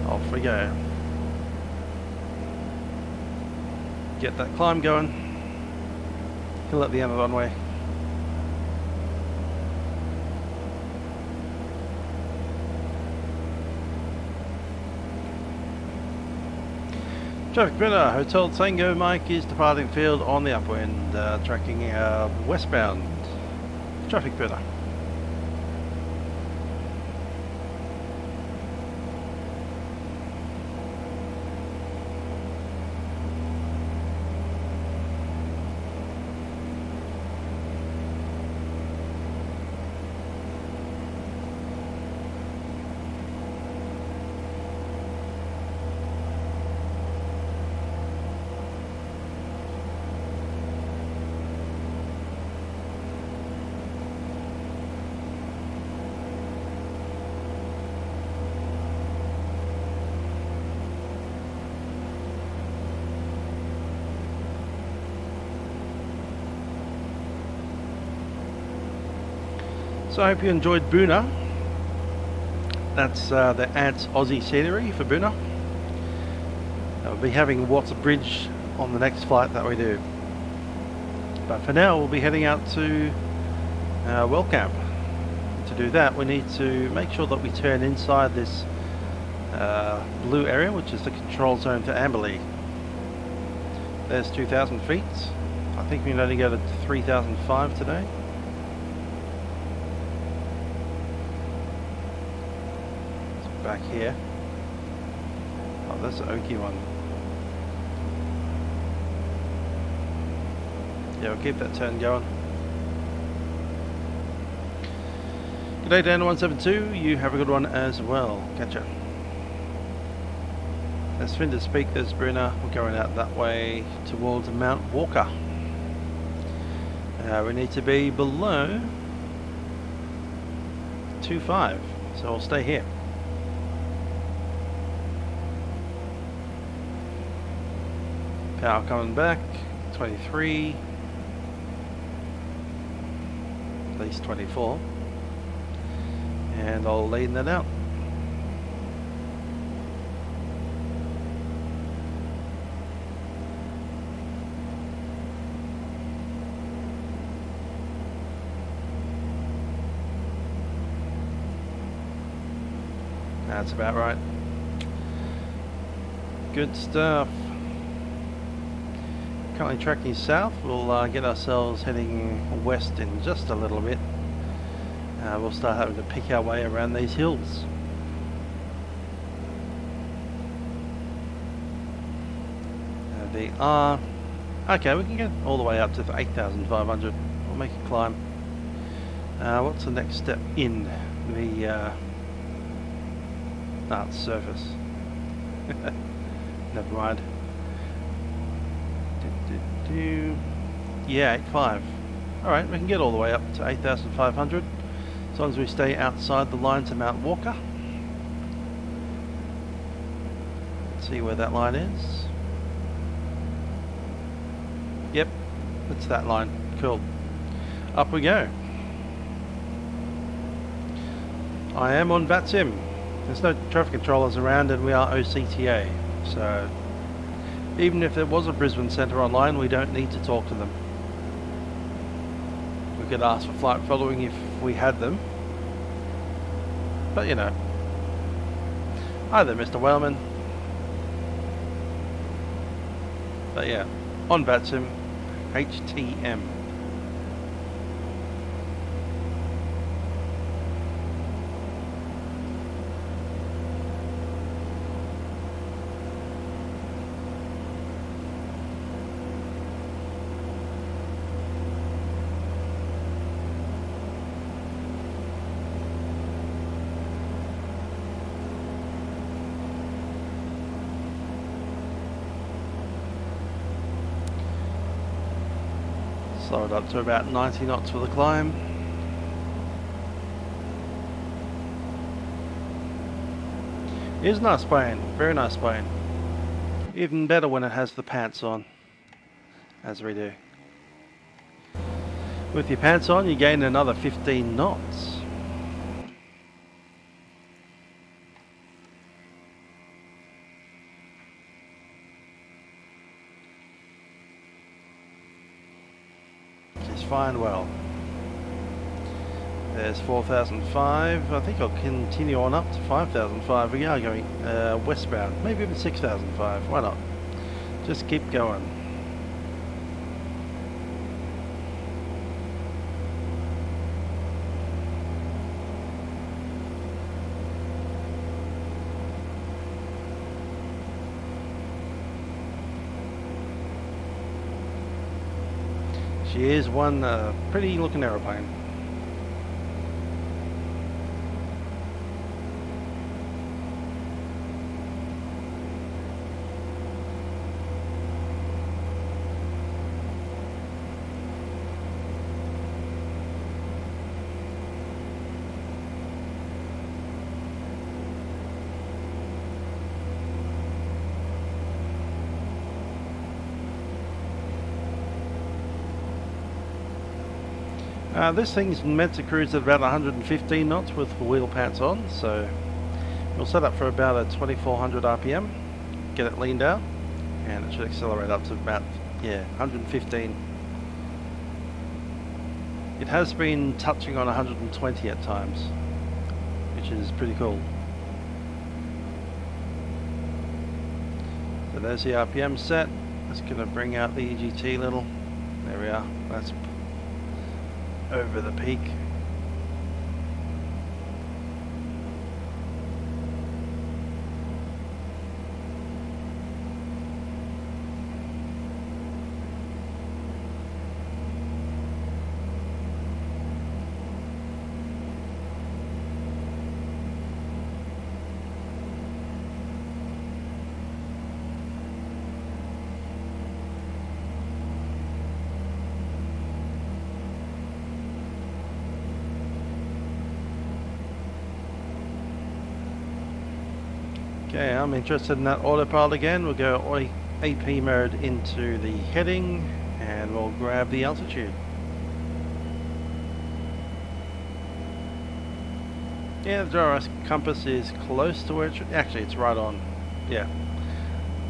Speaker 1: Off we go. Get that climb going. Hill at the end of the runway. Traffic Boonah, Hotel Tango Mike is departing field on the upwind, tracking westbound. Traffic Boonah. So I hope you enjoyed Boonah. That's the Ants Aussie scenery for Boonah. We'll be having Watts Bridge on the next flight that we do. But for now we'll be heading out to Wellcamp. To do that we need to make sure that we turn inside this blue area, which is the control zone for Armidale. There's 2,000 feet. I think we can only go to 3,005 today. Back here. Oh, that's an oaky one. Yeah, we'll keep that turn going. G'day Dan 172, you have a good one as well. Catcha. As Finder speak, there's Brisbane. We're going out that way towards Mount Walker. We need to be below 2.5, so I'll stay here. Power coming back, 23, at least 24, and I'll lean that out. That's about right. Good stuff. Currently tracking south. We'll get ourselves heading west in just a little bit. we'll start having to pick our way around these hills. Okay, we can get all the way up to 8,500. We'll make a climb. What's the next step in the it's surface. Never mind. Yeah, 8.5. Alright, we can get all the way up to 8,500 as long as we stay outside the lines of Mount Walker. Let's see where that line is. Yep, it's that line. Cool. Up we go. I am on vatsim. There's no traffic controllers around and we are OCTA, so even if there was a Brisbane Centre online, we don't need to talk to them. We could ask for flight following if we had them, but you know. Hi there, Mr. Whaleman. But yeah, on vatsim, HTM. Slow it up to about 90 knots for the climb. It is a nice plane, very nice plane. Even better when it has the pants on, as we do. With your pants on, you gain another 15 knots. Fine, well. There's 4,005. I think I'll continue on up to 5,005. We are going westbound, maybe even 6,005. Why not? Just keep going. She is one pretty looking aeroplane. This thing's meant to cruise at about 115 knots with wheel pants on, so we'll set up for about a 2400 RPM, get it leaned out, and it should accelerate up to about, 115. It has been touching on 120 at times, which is pretty cool. So there's the RPM set. That's going to bring out the EGT little. There we are. That's over the peak. Okay, I'm interested in that autopilot again. We'll go AP mode into the heading and we'll grab the altitude. Yeah, the gyro compass is close to where it should. Actually, it's right on. Yeah.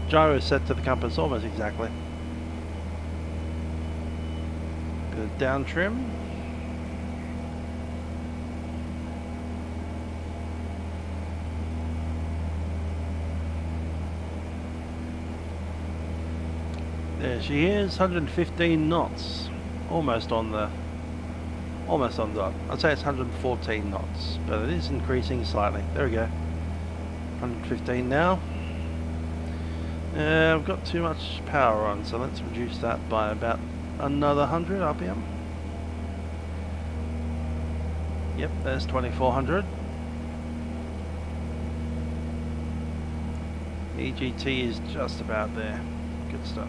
Speaker 1: Gyro is set to the compass almost exactly. Bit of down trim. There she is, 115 knots, almost on almost on dot. I'd say it's 114 knots, but it is increasing slightly. There we go. 115 now. I've got too much power on, so let's reduce that by about another 100 RPM. Yep, there's 2400. EGT is just about there. Good stuff.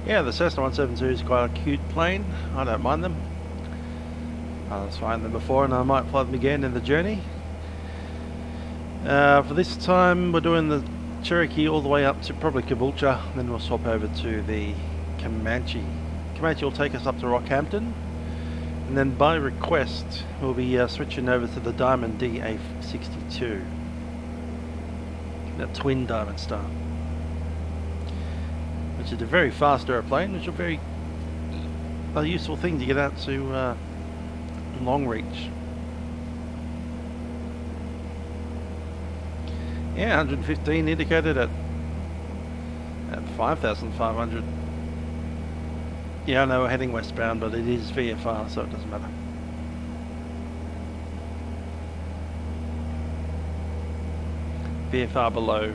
Speaker 1: Yeah, the Cessna 172 is quite a cute plane. I don't mind them. I was flying them before and I might fly them again in the journey. For this time we're doing the Cherokee all the way up to probably Caboolture, then we'll swap over to the Comanche. Comanche will take us up to Rockhampton, and then by request we'll be switching over to the Diamond DA62, that twin Diamond Star, which is a very fast aeroplane, which is a useful thing to get out to long reach. Yeah, 115 indicated at 5,500. Yeah, I know we're heading westbound, but it is VFR, so it doesn't matter. VFR below,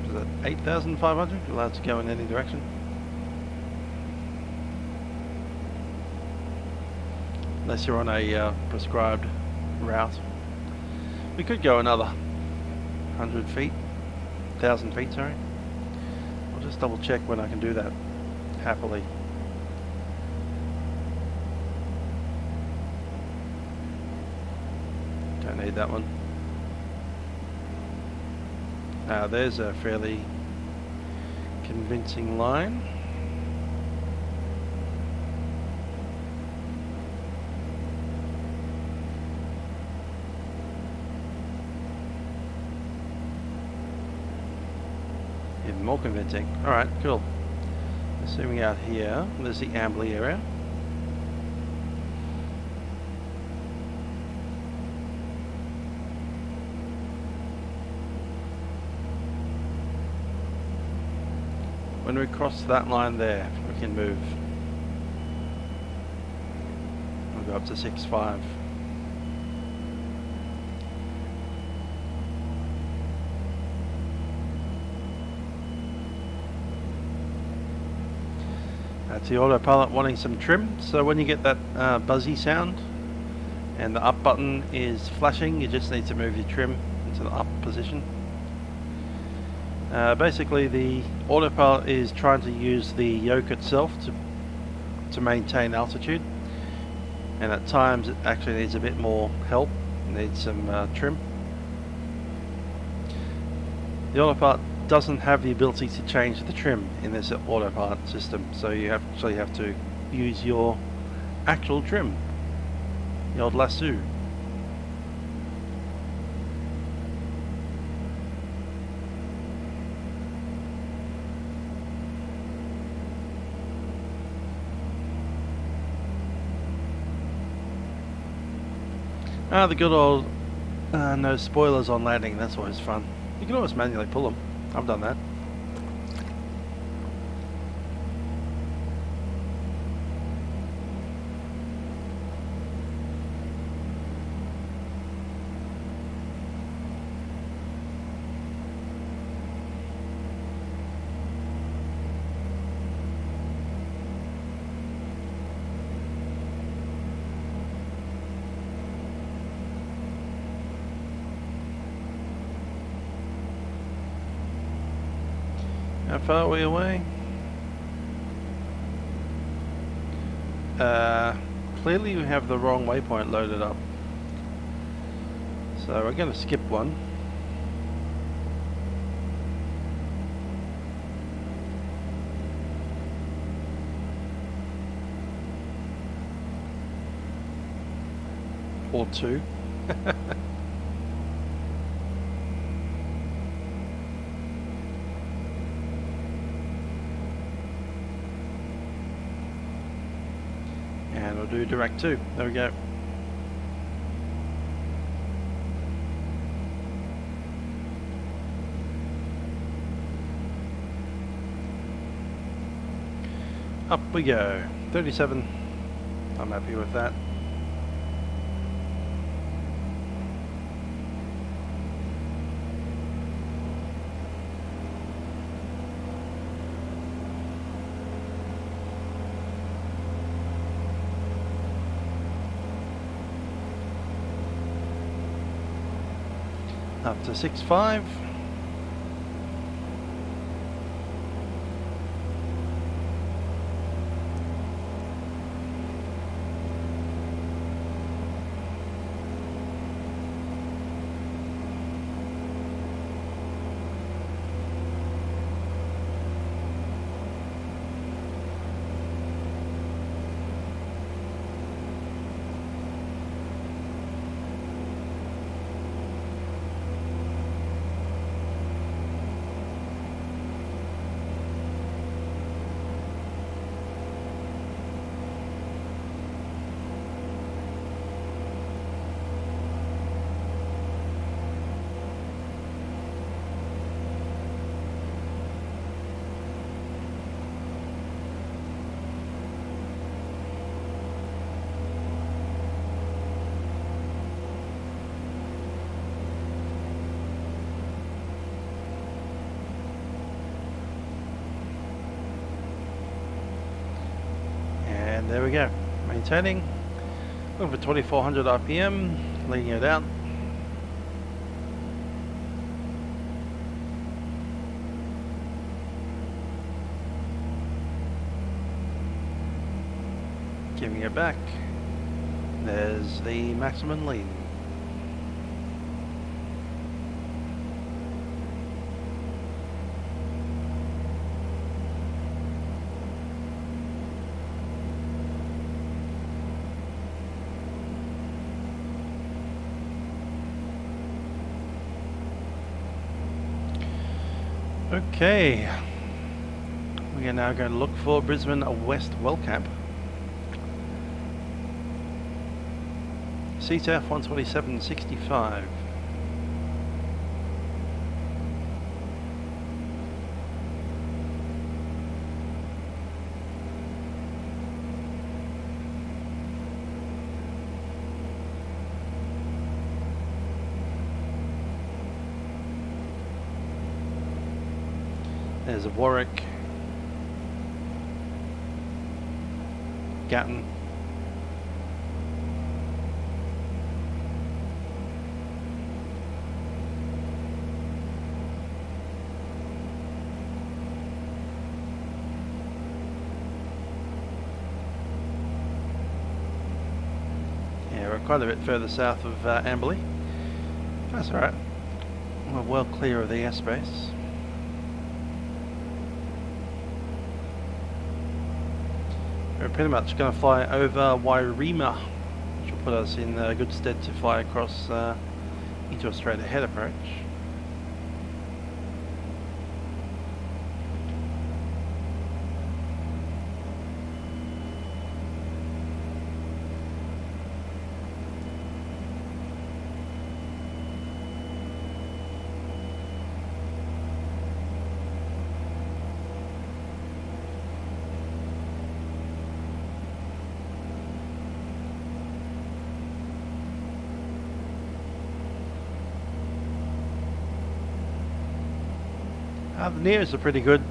Speaker 1: is that 8,500? You're allowed to go in any direction. Unless you're on a prescribed route. We could go another 100 feet, 1,000 feet, sorry. I'll just double check when I can do that happily. Don't need that one. There's a fairly convincing line. More convincing. Alright, cool. Zooming out here, there's the Ambly area. When we cross that line there, we can move. We'll go up to 6.5. That's the autopilot wanting some trim, so when you get that buzzy sound and the up button is flashing, you just need to move your trim into the up position. Basically the autopilot is trying to use the yoke itself to maintain altitude, and at times it actually needs a bit more help, needs some trim. The autopilot doesn't have the ability to change the trim in this autopilot system, so you actually have to use your actual trim, the old lasso. The good old no spoilers on landing, that's always fun. You can always manually pull them. I've done that. How far are we away? Clearly we have the wrong waypoint loaded up, so we're going to skip one. Or two. and we'll do direct 2. There we go. Up we go. 37. I'm happy with that. Up to 6.5. There we go, maintaining, looking for 2400 RPM, leading it out. Giving it back, there's the maximum lead. Okay, we are now going to look for Brisbane West Wellcamp. CTF 127.65. There's a Warwick, Gatton, yeah, we're quite a bit further south of Amberley. That's alright, we're well clear of the airspace. We're pretty much going to fly over Wairima, which will put us in good stead to fly across into Australia head approach. The Neos are pretty good.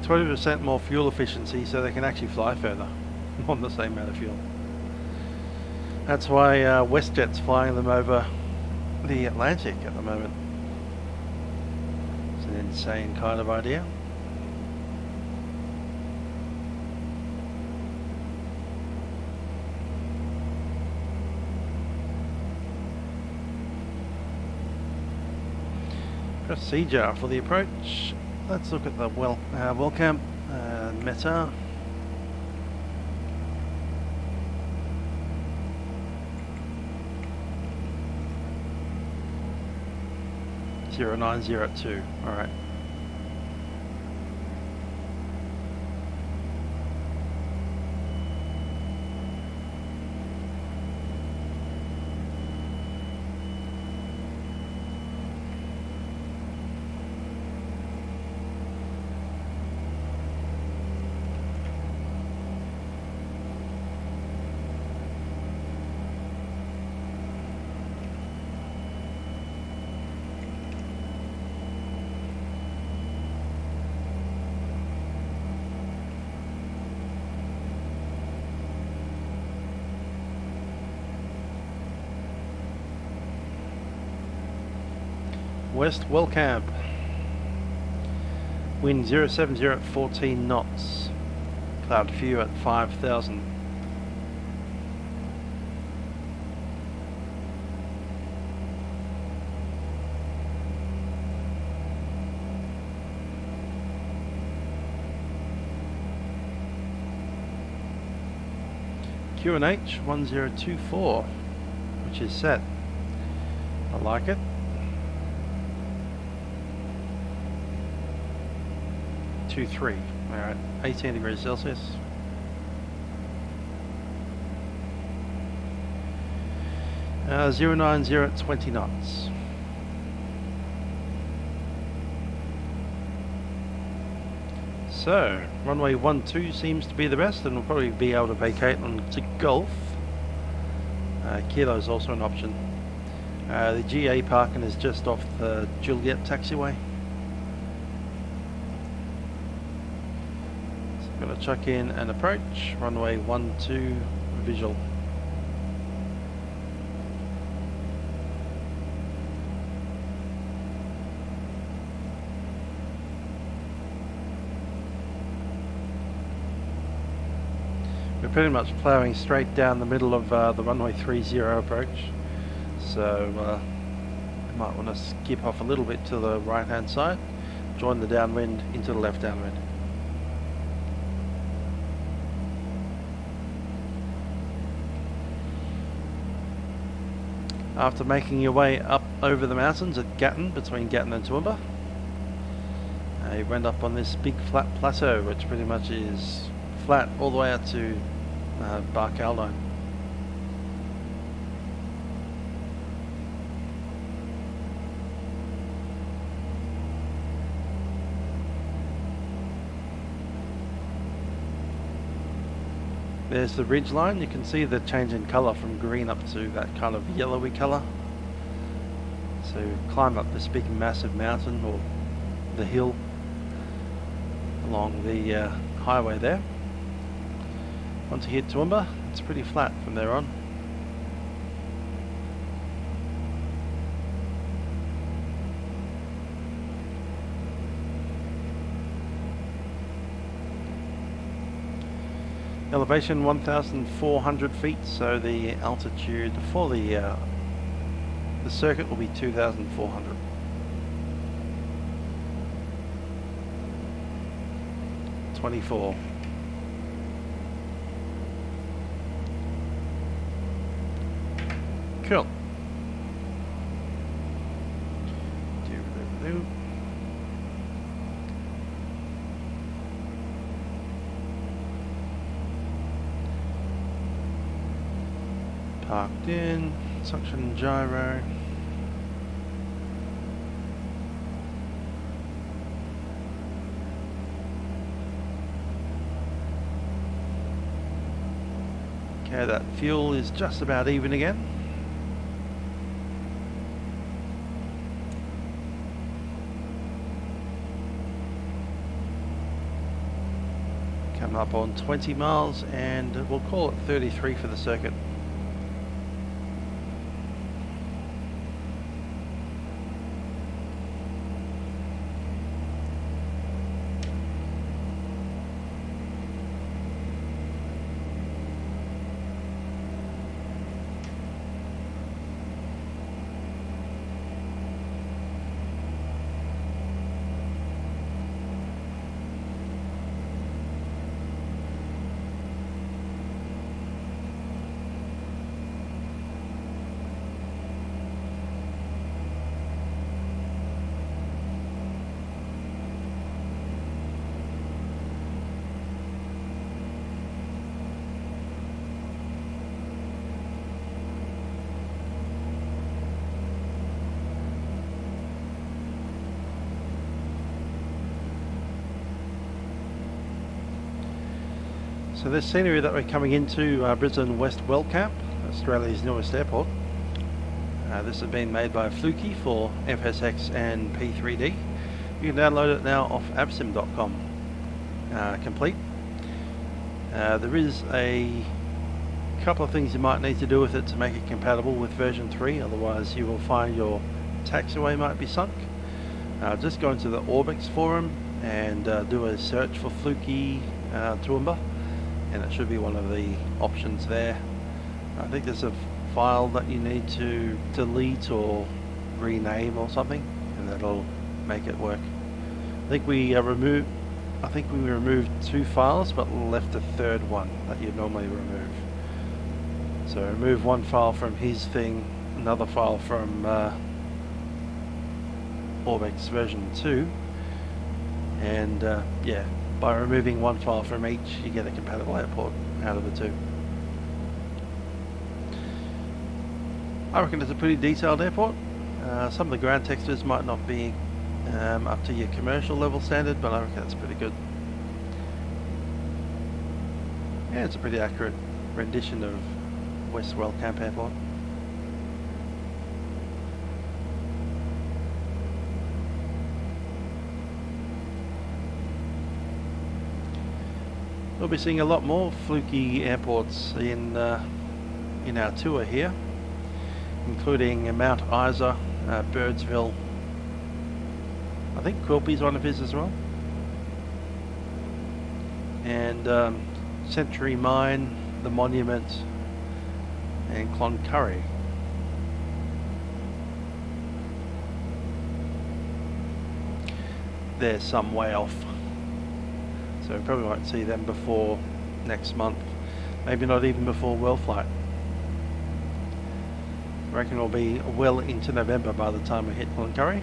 Speaker 1: 20% more fuel efficiency, so they can actually fly further on the same amount of fuel. That's why WestJet's flying them over the Atlantic at the moment. It's an insane kind of idea. Procedure for the approach. Let's look at the Wellcamp Meta. Zero 0902. All right. West Wellcamp. Wind 070 at 14 knots. Cloud few at 5,000. QNH 1024, which is set. I like it. Two, 3. Alright, 18 degrees Celsius. Uh, 090 at 20 knots. So, runway 12 seems to be the best, and we'll probably be able to vacate on to Golf. Kilo's also an option. The GA parking is just off the Juliet taxiway. So going to chuck in and approach, runway 12 visual. We're pretty much ploughing straight down the middle of the runway 30 approach, so you might want to skip off a little bit to the right hand side, join the downwind into the left downwind. After making your way up over the mountains at Gatton, between Gatton and Toowoomba, you end up on this big flat plateau, which pretty much is flat all the way out to Barcaldine. There's the ridge line. You can see the change in colour from green up to that kind of yellowy colour. So climb up this big massive mountain, or the hill along the highway there. Once you hit Toowoomba, it's pretty flat from there on. Elevation 1,400 feet, so the altitude for the circuit will be 2,400. $24. Cool. Parked in, suction gyro. Okay, that fuel is just about even again. Coming up on 20 miles, and we'll call it 33 for the circuit. So this scenery that we're coming into Brisbane West Wellcamp, Australia's newest airport. This has been made by Flukey for FSX and P3D. You can download it now off vatsim.com. Complete. There is a couple of things you might need to do with it to make it compatible with version 3, otherwise you will find your taxiway might be sunk, just go into the Orbx forum and do a search for Flukey Toowoomba, and it should be one of the options there. I think there's a file that you need to delete or rename or something, and that'll make it work. I think we removed 2 files but left a third one that you'd normally remove. So remove one file from his thing, another file from Orbx version 2, and yeah, by removing one file from each you get a compatible airport out of the 2. I reckon it's a pretty detailed airport. Some of the ground textures might not be up to your commercial level standard, but I reckon it's pretty good. Yeah, it's a pretty accurate rendition of West Wellcamp Airport. We'll be seeing a lot more Flukey airports in our tour here, including Mount Isa, Birdsville. I think Quilpy's one of his as well, and Century Mine, the Monument, and Cloncurry. They're some way off, so we probably won't see them before next month, maybe not even before World Flight. I reckon it'll be well into November by the time we hit Cloncurry.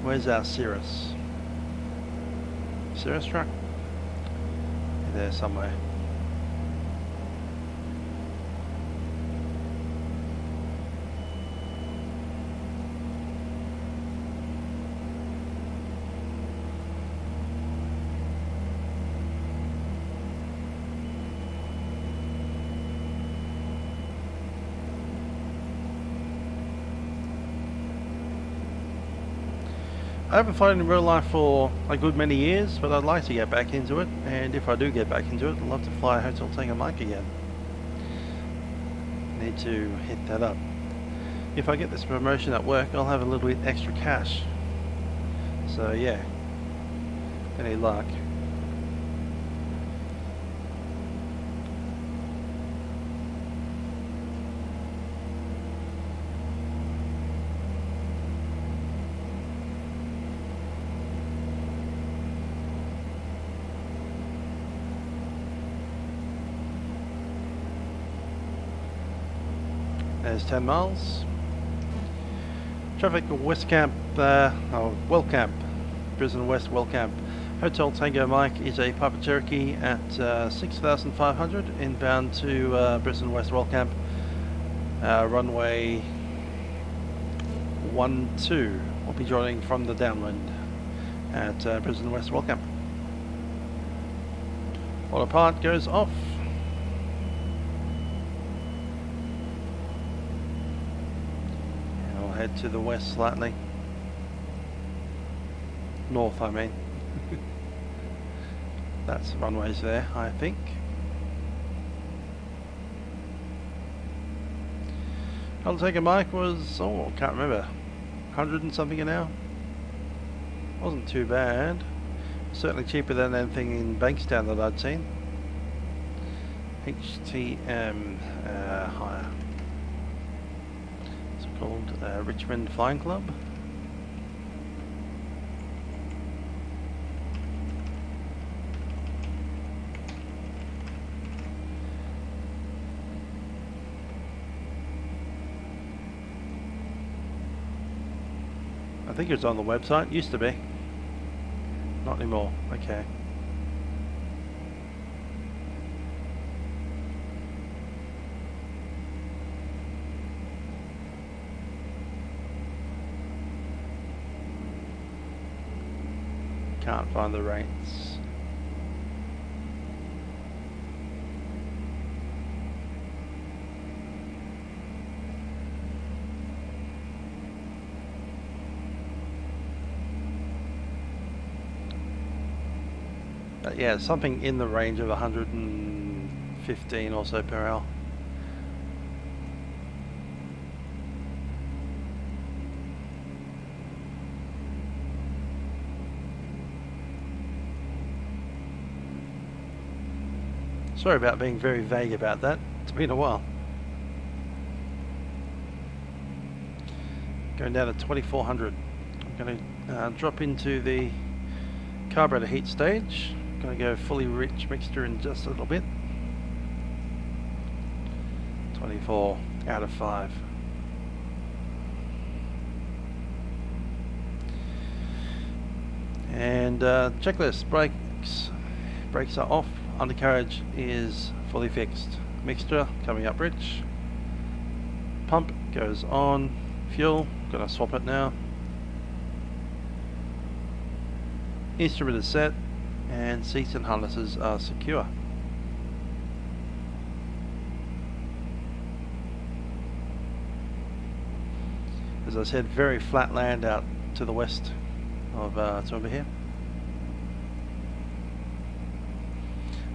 Speaker 1: Where's our Cirrus? Cirrus truck? There somewhere. I haven't flown in real life for a good many years, but I'd like to get back into it, and if I do get back into it, I'd love to fly a Hotel Tango Mike again. Need to hit that up. If I get this promotion at work, I'll have a little bit extra cash. So yeah, any luck. There's 10 miles. Traffic Westcamp, Wellcamp, Brisbane West Wellcamp. Hotel Tango Mike is a Papa Cherokee at 6,500 inbound to Brisbane West Wellcamp. Runway 12 will be joining from the downwind at Brisbane West Wellcamp. Autopilot goes off. Head to the west slightly. North, I mean. That's the runways there, I think. I'll take a mic was, oh, I can't remember, 100 and something an hour. Wasn't too bad. Certainly cheaper than anything in Bankstown that I'd seen. HTM higher. Called Richmond Flying Club. I think it's on the website, used to be. Not anymore, okay. Can't find the rates. Yeah, something in the range of 115 or so per hour. Sorry about being very vague about that. It's been a while. Going down to 2400. I'm going to drop into the carburetor heat stage. Going to go fully rich mixture in just a little bit. 24 out of 5. And checklist: brakes are off, undercarriage is fully fixed, mixture coming up rich, pump goes on, fuel, gonna swap it now, instrument is set, and seats and harnesses are secure. As I said, very flat land out to the west of Toowoomba here.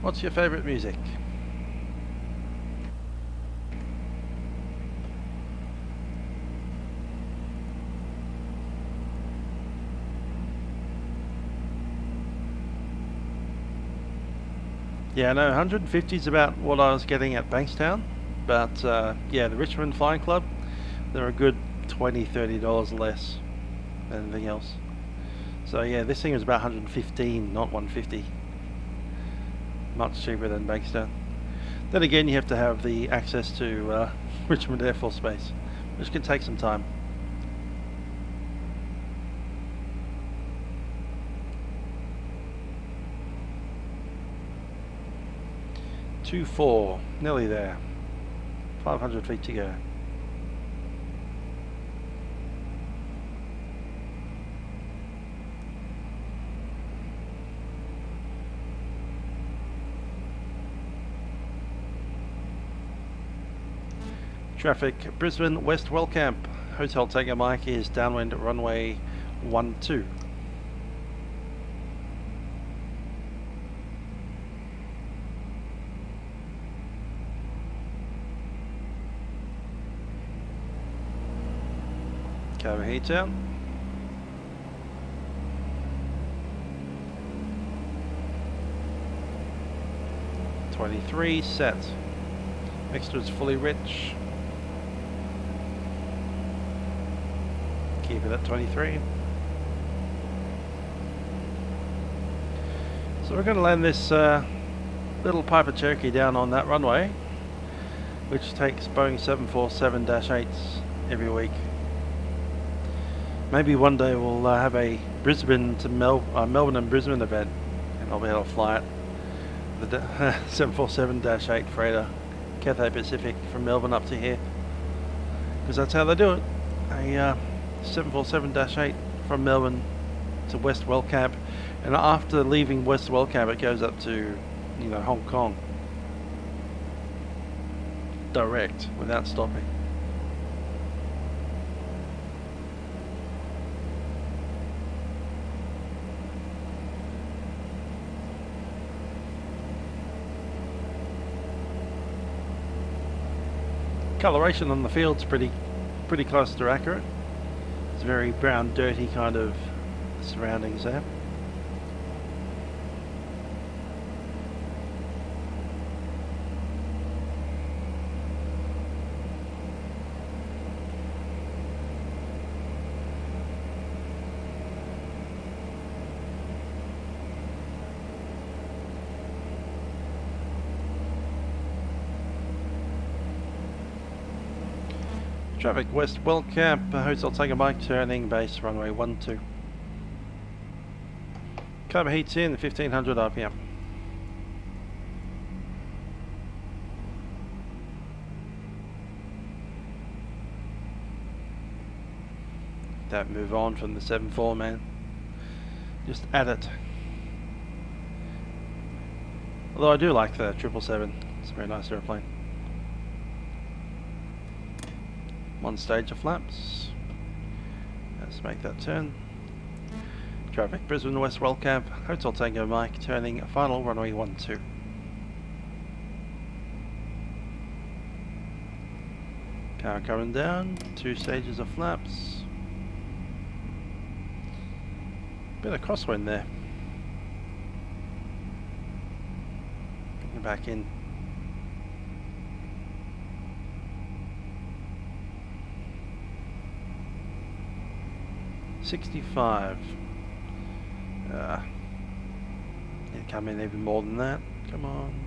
Speaker 1: What's your favourite music? Yeah, no, 150 is about what I was getting at Bankstown, but yeah, the Richmond Flying Club, they're a good $20–30 less than anything else. So yeah, this thing was about 115, not 150. Much cheaper than Bankstown. Then again, you have to have the access to Richmond Air Force Base, which can take some time. .24, nearly there. 500 feet to go. Traffic, Brisbane West Wellcamp. Hotel Tango Mike is downwind at runway 12. Cabin heat out. .23 set. Mixture is fully rich. Keep it at 23. So we're going to land this little Piper Cherokee down on that runway, which takes Boeing 747-8s every week. Maybe one day we'll have a Brisbane to Melbourne and Brisbane event, and I'll be able to fly it. The 747-8 freighter, Cathay Pacific, from Melbourne up to here, because that's how they do it. A 747-8 from Melbourne to West Wellcamp, and after leaving West Wellcamp it goes up to, you know, Hong Kong direct without stopping. Coloration on the field's pretty close to accurate. It's very brown, dirty kind of surroundings there. Traffic West Wellcamp, Hotel Tango Mike, turning base runway 12. Carb heats in 1500 RPM. Don't move on from the 7.4, man. Just add it. Although I do like the 777. It's a very nice airplane. One stage of flaps. Let's make that turn. Traffic, Brisbane West Wellcamp, Hotel Tango Mike, turning final runway 12. Power coming down, 2 stages of flaps. Bit of crosswind there. Bring it back in. $65. It come in even more than that. Come on.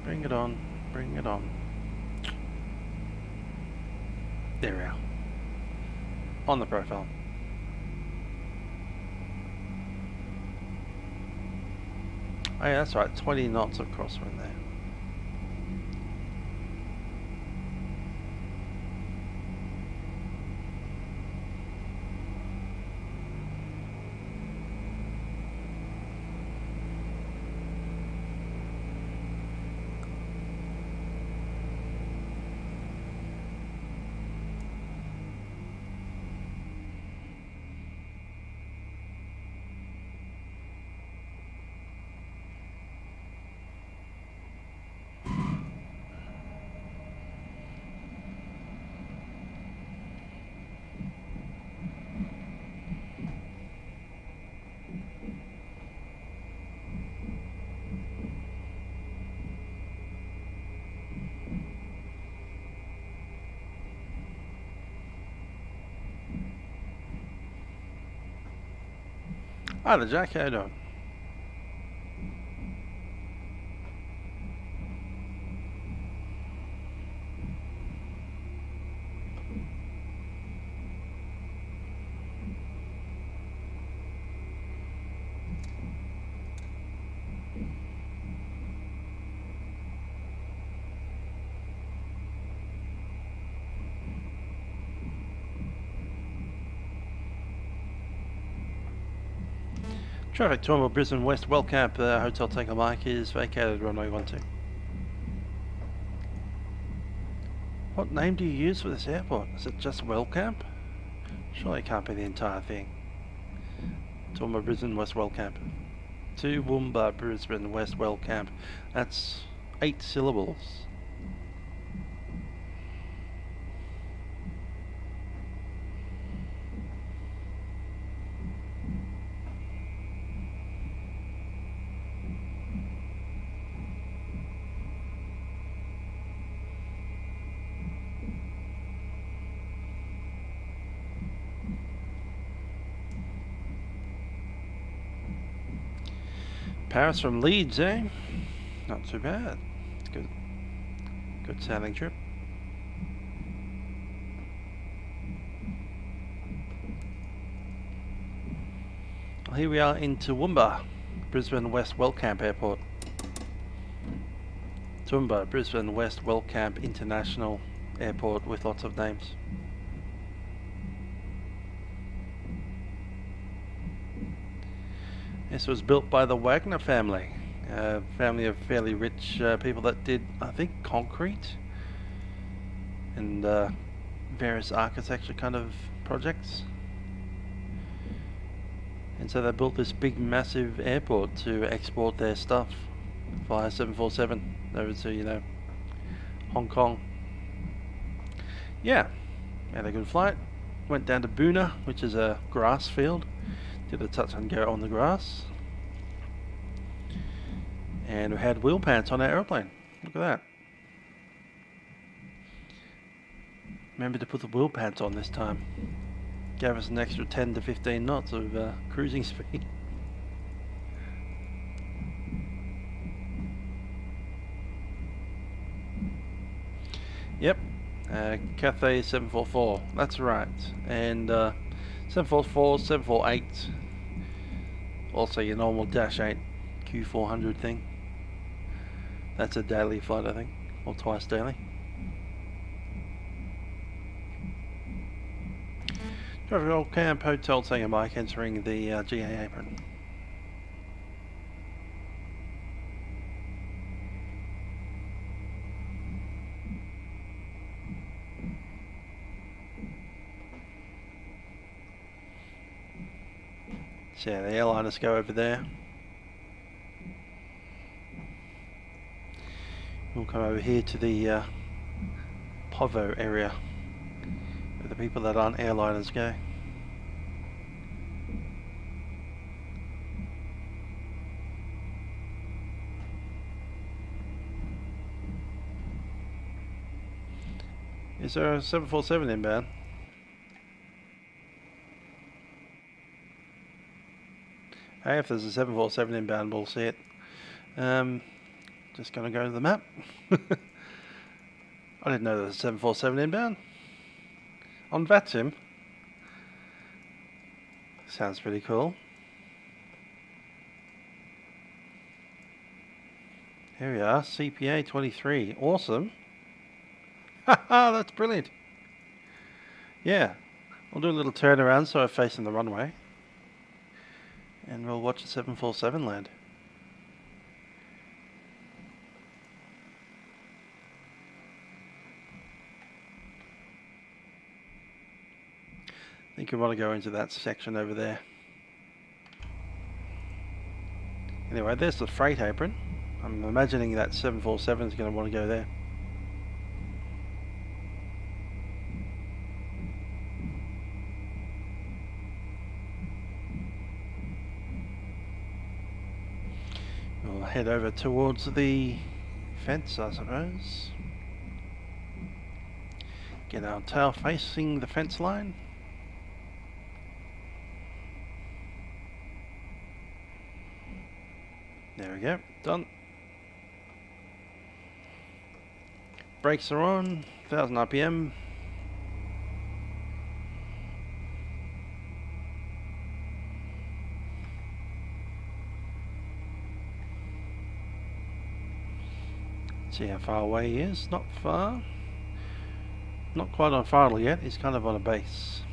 Speaker 1: Bring it on. Bring it on. There we are. On the profile. Oh yeah, that's right. 20 knots of crosswind there. Hi there, Jack. How you doing? Traffic, Toowoomba, Brisbane West, Wellcamp, Hotel Takeoff Mike is vacated, runway 12. What name do you use for this airport? Is it just Wellcamp? Surely it can't be the entire thing. Toowoomba, Brisbane West, Wellcamp. Toowoomba, Brisbane West, Wellcamp. That's 8 syllables. Paris from Leeds, eh? Not too bad. Good sailing trip. Well, here we are in Toowoomba, Brisbane West Wellcamp Airport. Toowoomba, Brisbane West Wellcamp International Airport with lots of names. This was built by the Wagner family, a family of fairly rich people that did, I think, concrete and various architecture kind of projects. And so they built this big, massive airport to export their stuff via 747 over to, you know, Hong Kong. Yeah, had a good flight. Went down to Boonah, which is a grass field. Did a touch and go on the grass. And we had wheel pants on our aeroplane. Look at that. Remember to put the wheel pants on this time. Gave us an extra 10 to 15 knots of cruising speed. Yep, Cathay 744, that's right. And 744, 748, also your normal Dash 8 Q400 thing. That's a daily flight, I think, or twice daily. Traffic Wellcamp Hotel Tango Mike entering the GA apron. So yeah, the airliners go over there. We'll come over here to the Povo area, where the people that aren't airliners go. Is there a 747 inbound? Hey, if there's a 747 inbound, we'll see it. Just going to go to the map. I didn't know there was a 747 inbound. On VATSIM. Sounds pretty cool. Here we are, CPA 23. Awesome. Haha, that's brilliant. Yeah, we'll do a little turnaround so I'm facing the runway. And we'll watch the 747 land. I think you want to go into that section over there. Anyway, there's the freight apron. I'm imagining that 747 is going to want to go there. We'll head over towards the fence, I suppose. Get our tail facing the fence line. There we go, done. Brakes are on, 1000 RPM. See how far away he is, not far. Not quite on final yet, he's kind of on a base.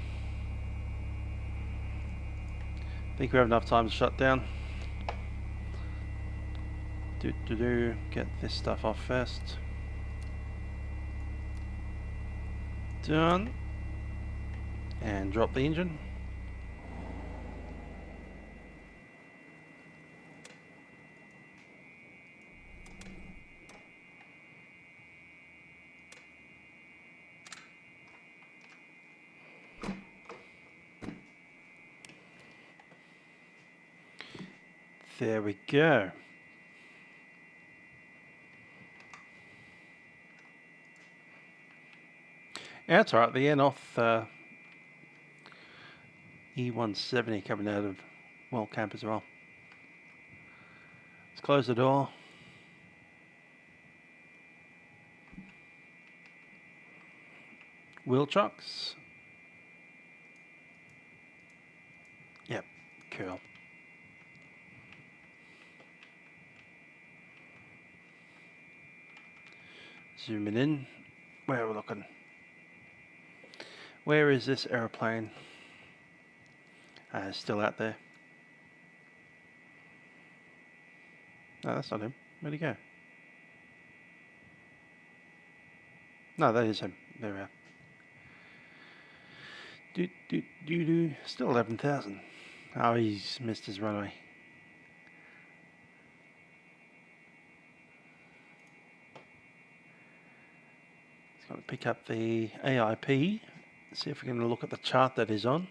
Speaker 1: Think we have enough time to shut down. Get this stuff off first. Done. And drop the engine. There we go. Yeah, that's alright. The end off E170 coming out of Wellcamp as well. Let's close the door. Wheel chocks. Yep, cool. Zooming in. Where are we looking? Where is this aeroplane? Still out there. No, that's not him. Where'd he go? No, that is him. There we are. Still 11,000. Oh, he's missed his runway. He's got to pick up the AIP. See if we can look at the chart that he's on.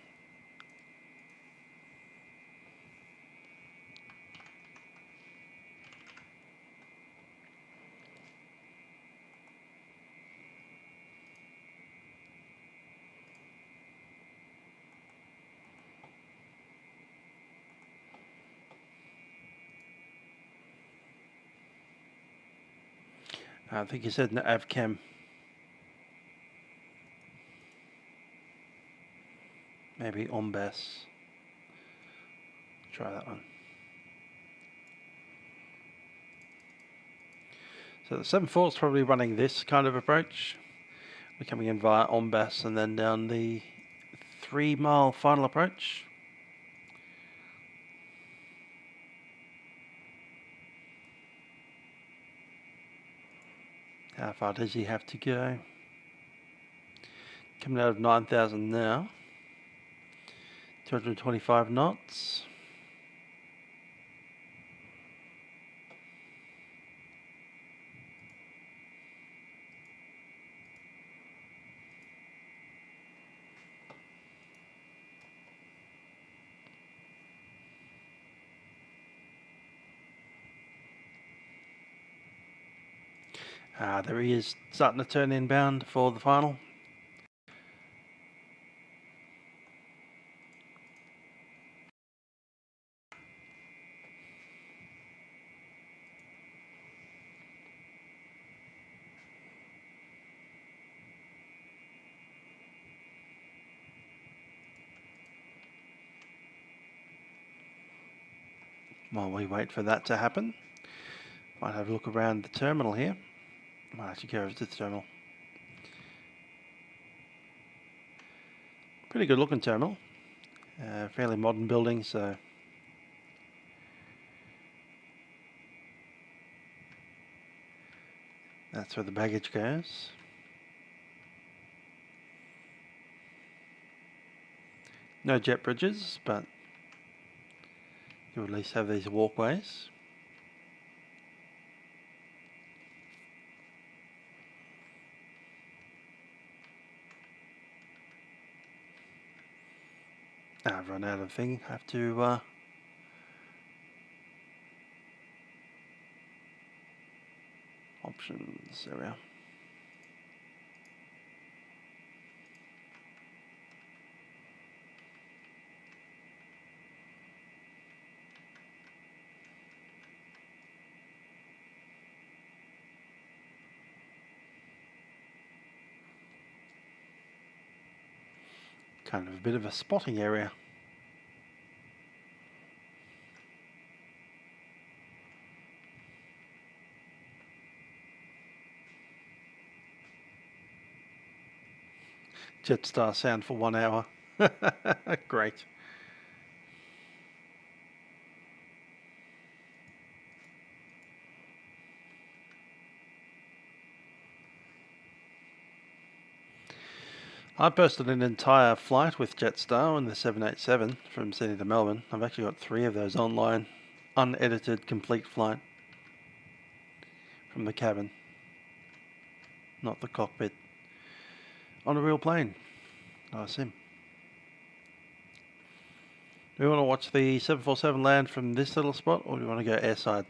Speaker 1: I think he said Avcam. Maybe Orbx. Try that one. So the 7.4 is probably running this kind of approach. We're coming in via Orbx and then down the 3 mile final approach. How far does he have to go? Coming out of 9,000 now. 225 knots. There he is, starting to turn inbound for the final. While we wait for that to happen, might have a look around the terminal here. Might actually go over to the terminal. Pretty good looking terminal. Fairly modern building, so that's where the baggage goes. No jet bridges, but you at least have these walkways. I've run out of thing. I have to options. There we are. Kind of a bit of a spotting area. Jetstar sound for 1 hour. Great. I posted an entire flight with Jetstar on the 787 from Sydney to Melbourne. I've actually got 3 of those online. Unedited, complete flight. From the cabin. Not the cockpit. On a real plane. sim. Do we want to watch the 747 land from this little spot, or do we want to go airside?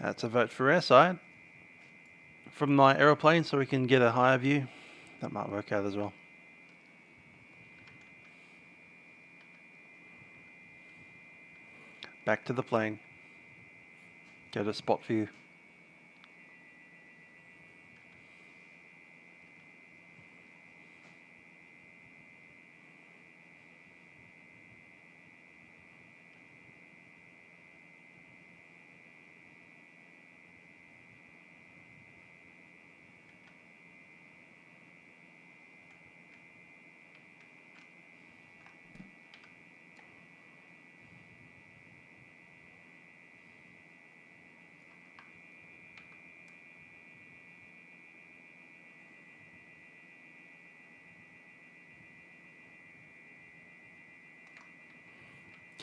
Speaker 1: That's a vote for airside from my aeroplane, so we can get a higher view. That might work out as well. Back to the plane. Go to spot view.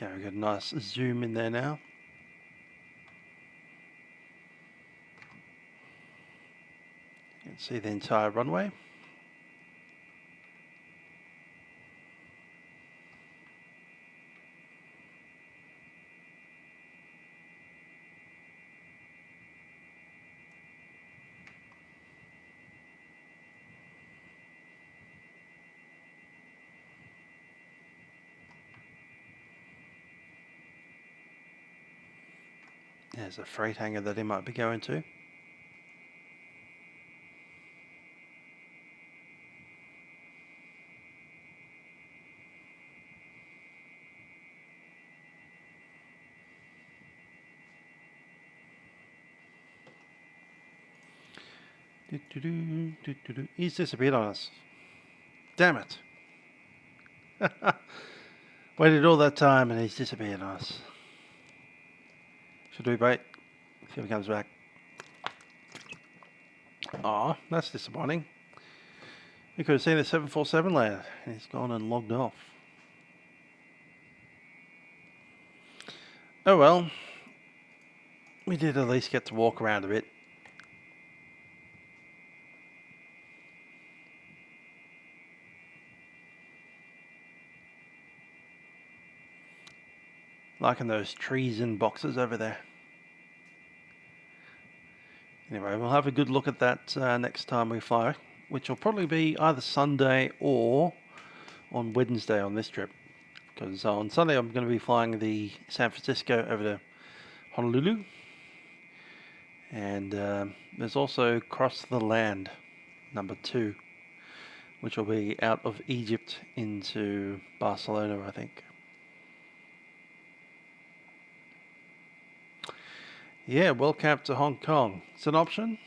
Speaker 1: Okay, we've got a nice zoom in there now. You can see the entire runway. There's a freight hangar that he might be going to. He's disappeared on us. Damn it. Waited all that time and he's disappeared on us. Should we wait? See if he comes back. Aw, that's disappointing. You could have seen the 747 land, and he's gone and logged off. Oh well, we did at least get to walk around a bit. Liking those trees and boxes over there. Anyway, we'll have a good look at that next time we fly, which will probably be either Sunday or on Wednesday on this trip. Because on Sunday I'm going to be flying the San Francisco over to Honolulu. And there's also Cross the Land, number 2, which will be out of Egypt into Barcelona, I think. Yeah, Wellcamp to Hong Kong. It's an option.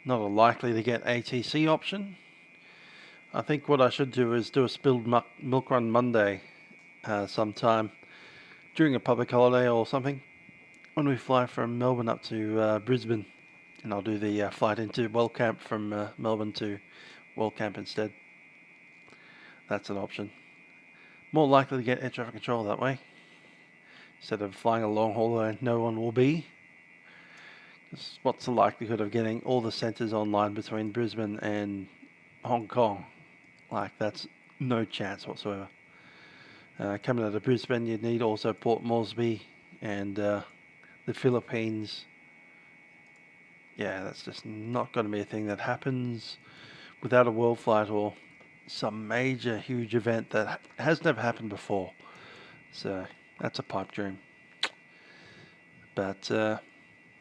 Speaker 1: Not a likely to get ATC option. I think what I should do is do a spilled milk run Monday sometime during a public holiday or something when we fly from Melbourne up to Brisbane, and I'll do the flight into Wellcamp from Melbourne to Wellcamp instead. That's an option. More likely to get air traffic control that way instead of flying a long haul where no one will be. What's the likelihood of getting all the centres online between Brisbane and Hong Kong? Like, that's no chance whatsoever. Coming out of Brisbane, you'd need also Port Moresby and the Philippines. Yeah, that's just not going to be a thing that happens without a world flight or some major, huge event that has never happened before. So that's a pipe dream. But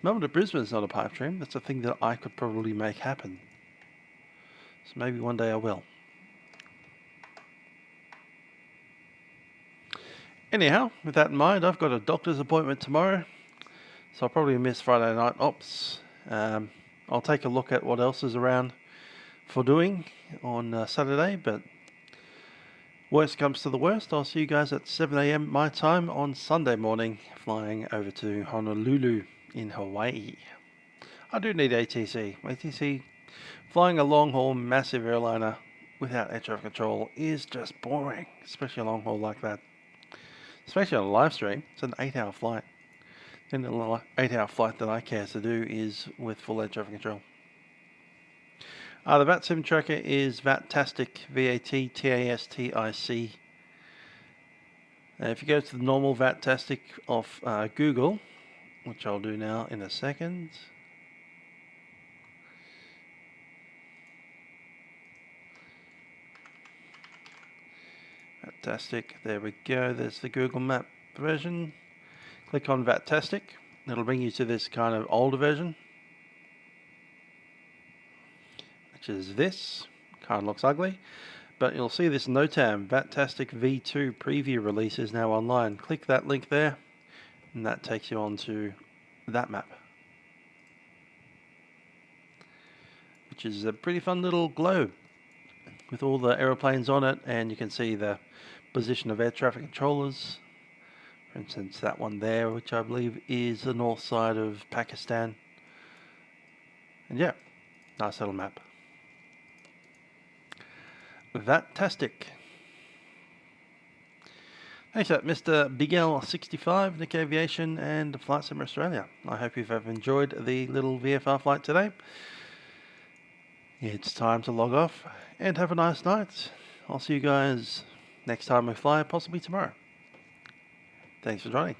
Speaker 1: Melbourne to Brisbane is not a pipe dream. That's a thing that I could probably make happen. So maybe one day I will. Anyhow, with that in mind, I've got a doctor's appointment tomorrow, so I'll probably miss Friday night ops. I'll take a look at what else is around for doing on Saturday, but worst comes to the worst, I'll see you guys at 7 AM my time on Sunday morning, flying over to Honolulu in Hawaii. I do need ATC. ATC, flying a long-haul massive airliner without air traffic control is just boring, especially a long haul like that. Especially on a live stream, it's an 8-hour flight. And the 8-hour flight that I care to do is with full air traffic control. The vatsim tracker is Vatastic, VATTASTIC. If you go to the normal Vatastic off Google, which I'll do now in a second. Vatastic, there we go, there's the Google Map version. Click on Vatastic, it'll bring you to this kind of older version, which is this. Kind of looks ugly, but you'll see this NOTAM Vatastic V2 preview release is now online. Click that link there, and that takes you on to that map, which is a pretty fun little globe with all the aeroplanes on it, and you can see the position of air traffic controllers. For instance, that one there, which I believe is the north side of Pakistan. And yeah, nice little map. Vatastic. Thanks for that, Mr. Big L65, Nick Aviation and Flight Sim Australia. I hope you've enjoyed the little VFR flight today. It's time to log off and have a nice night. I'll see you guys next time we fly, possibly tomorrow. Thanks for joining.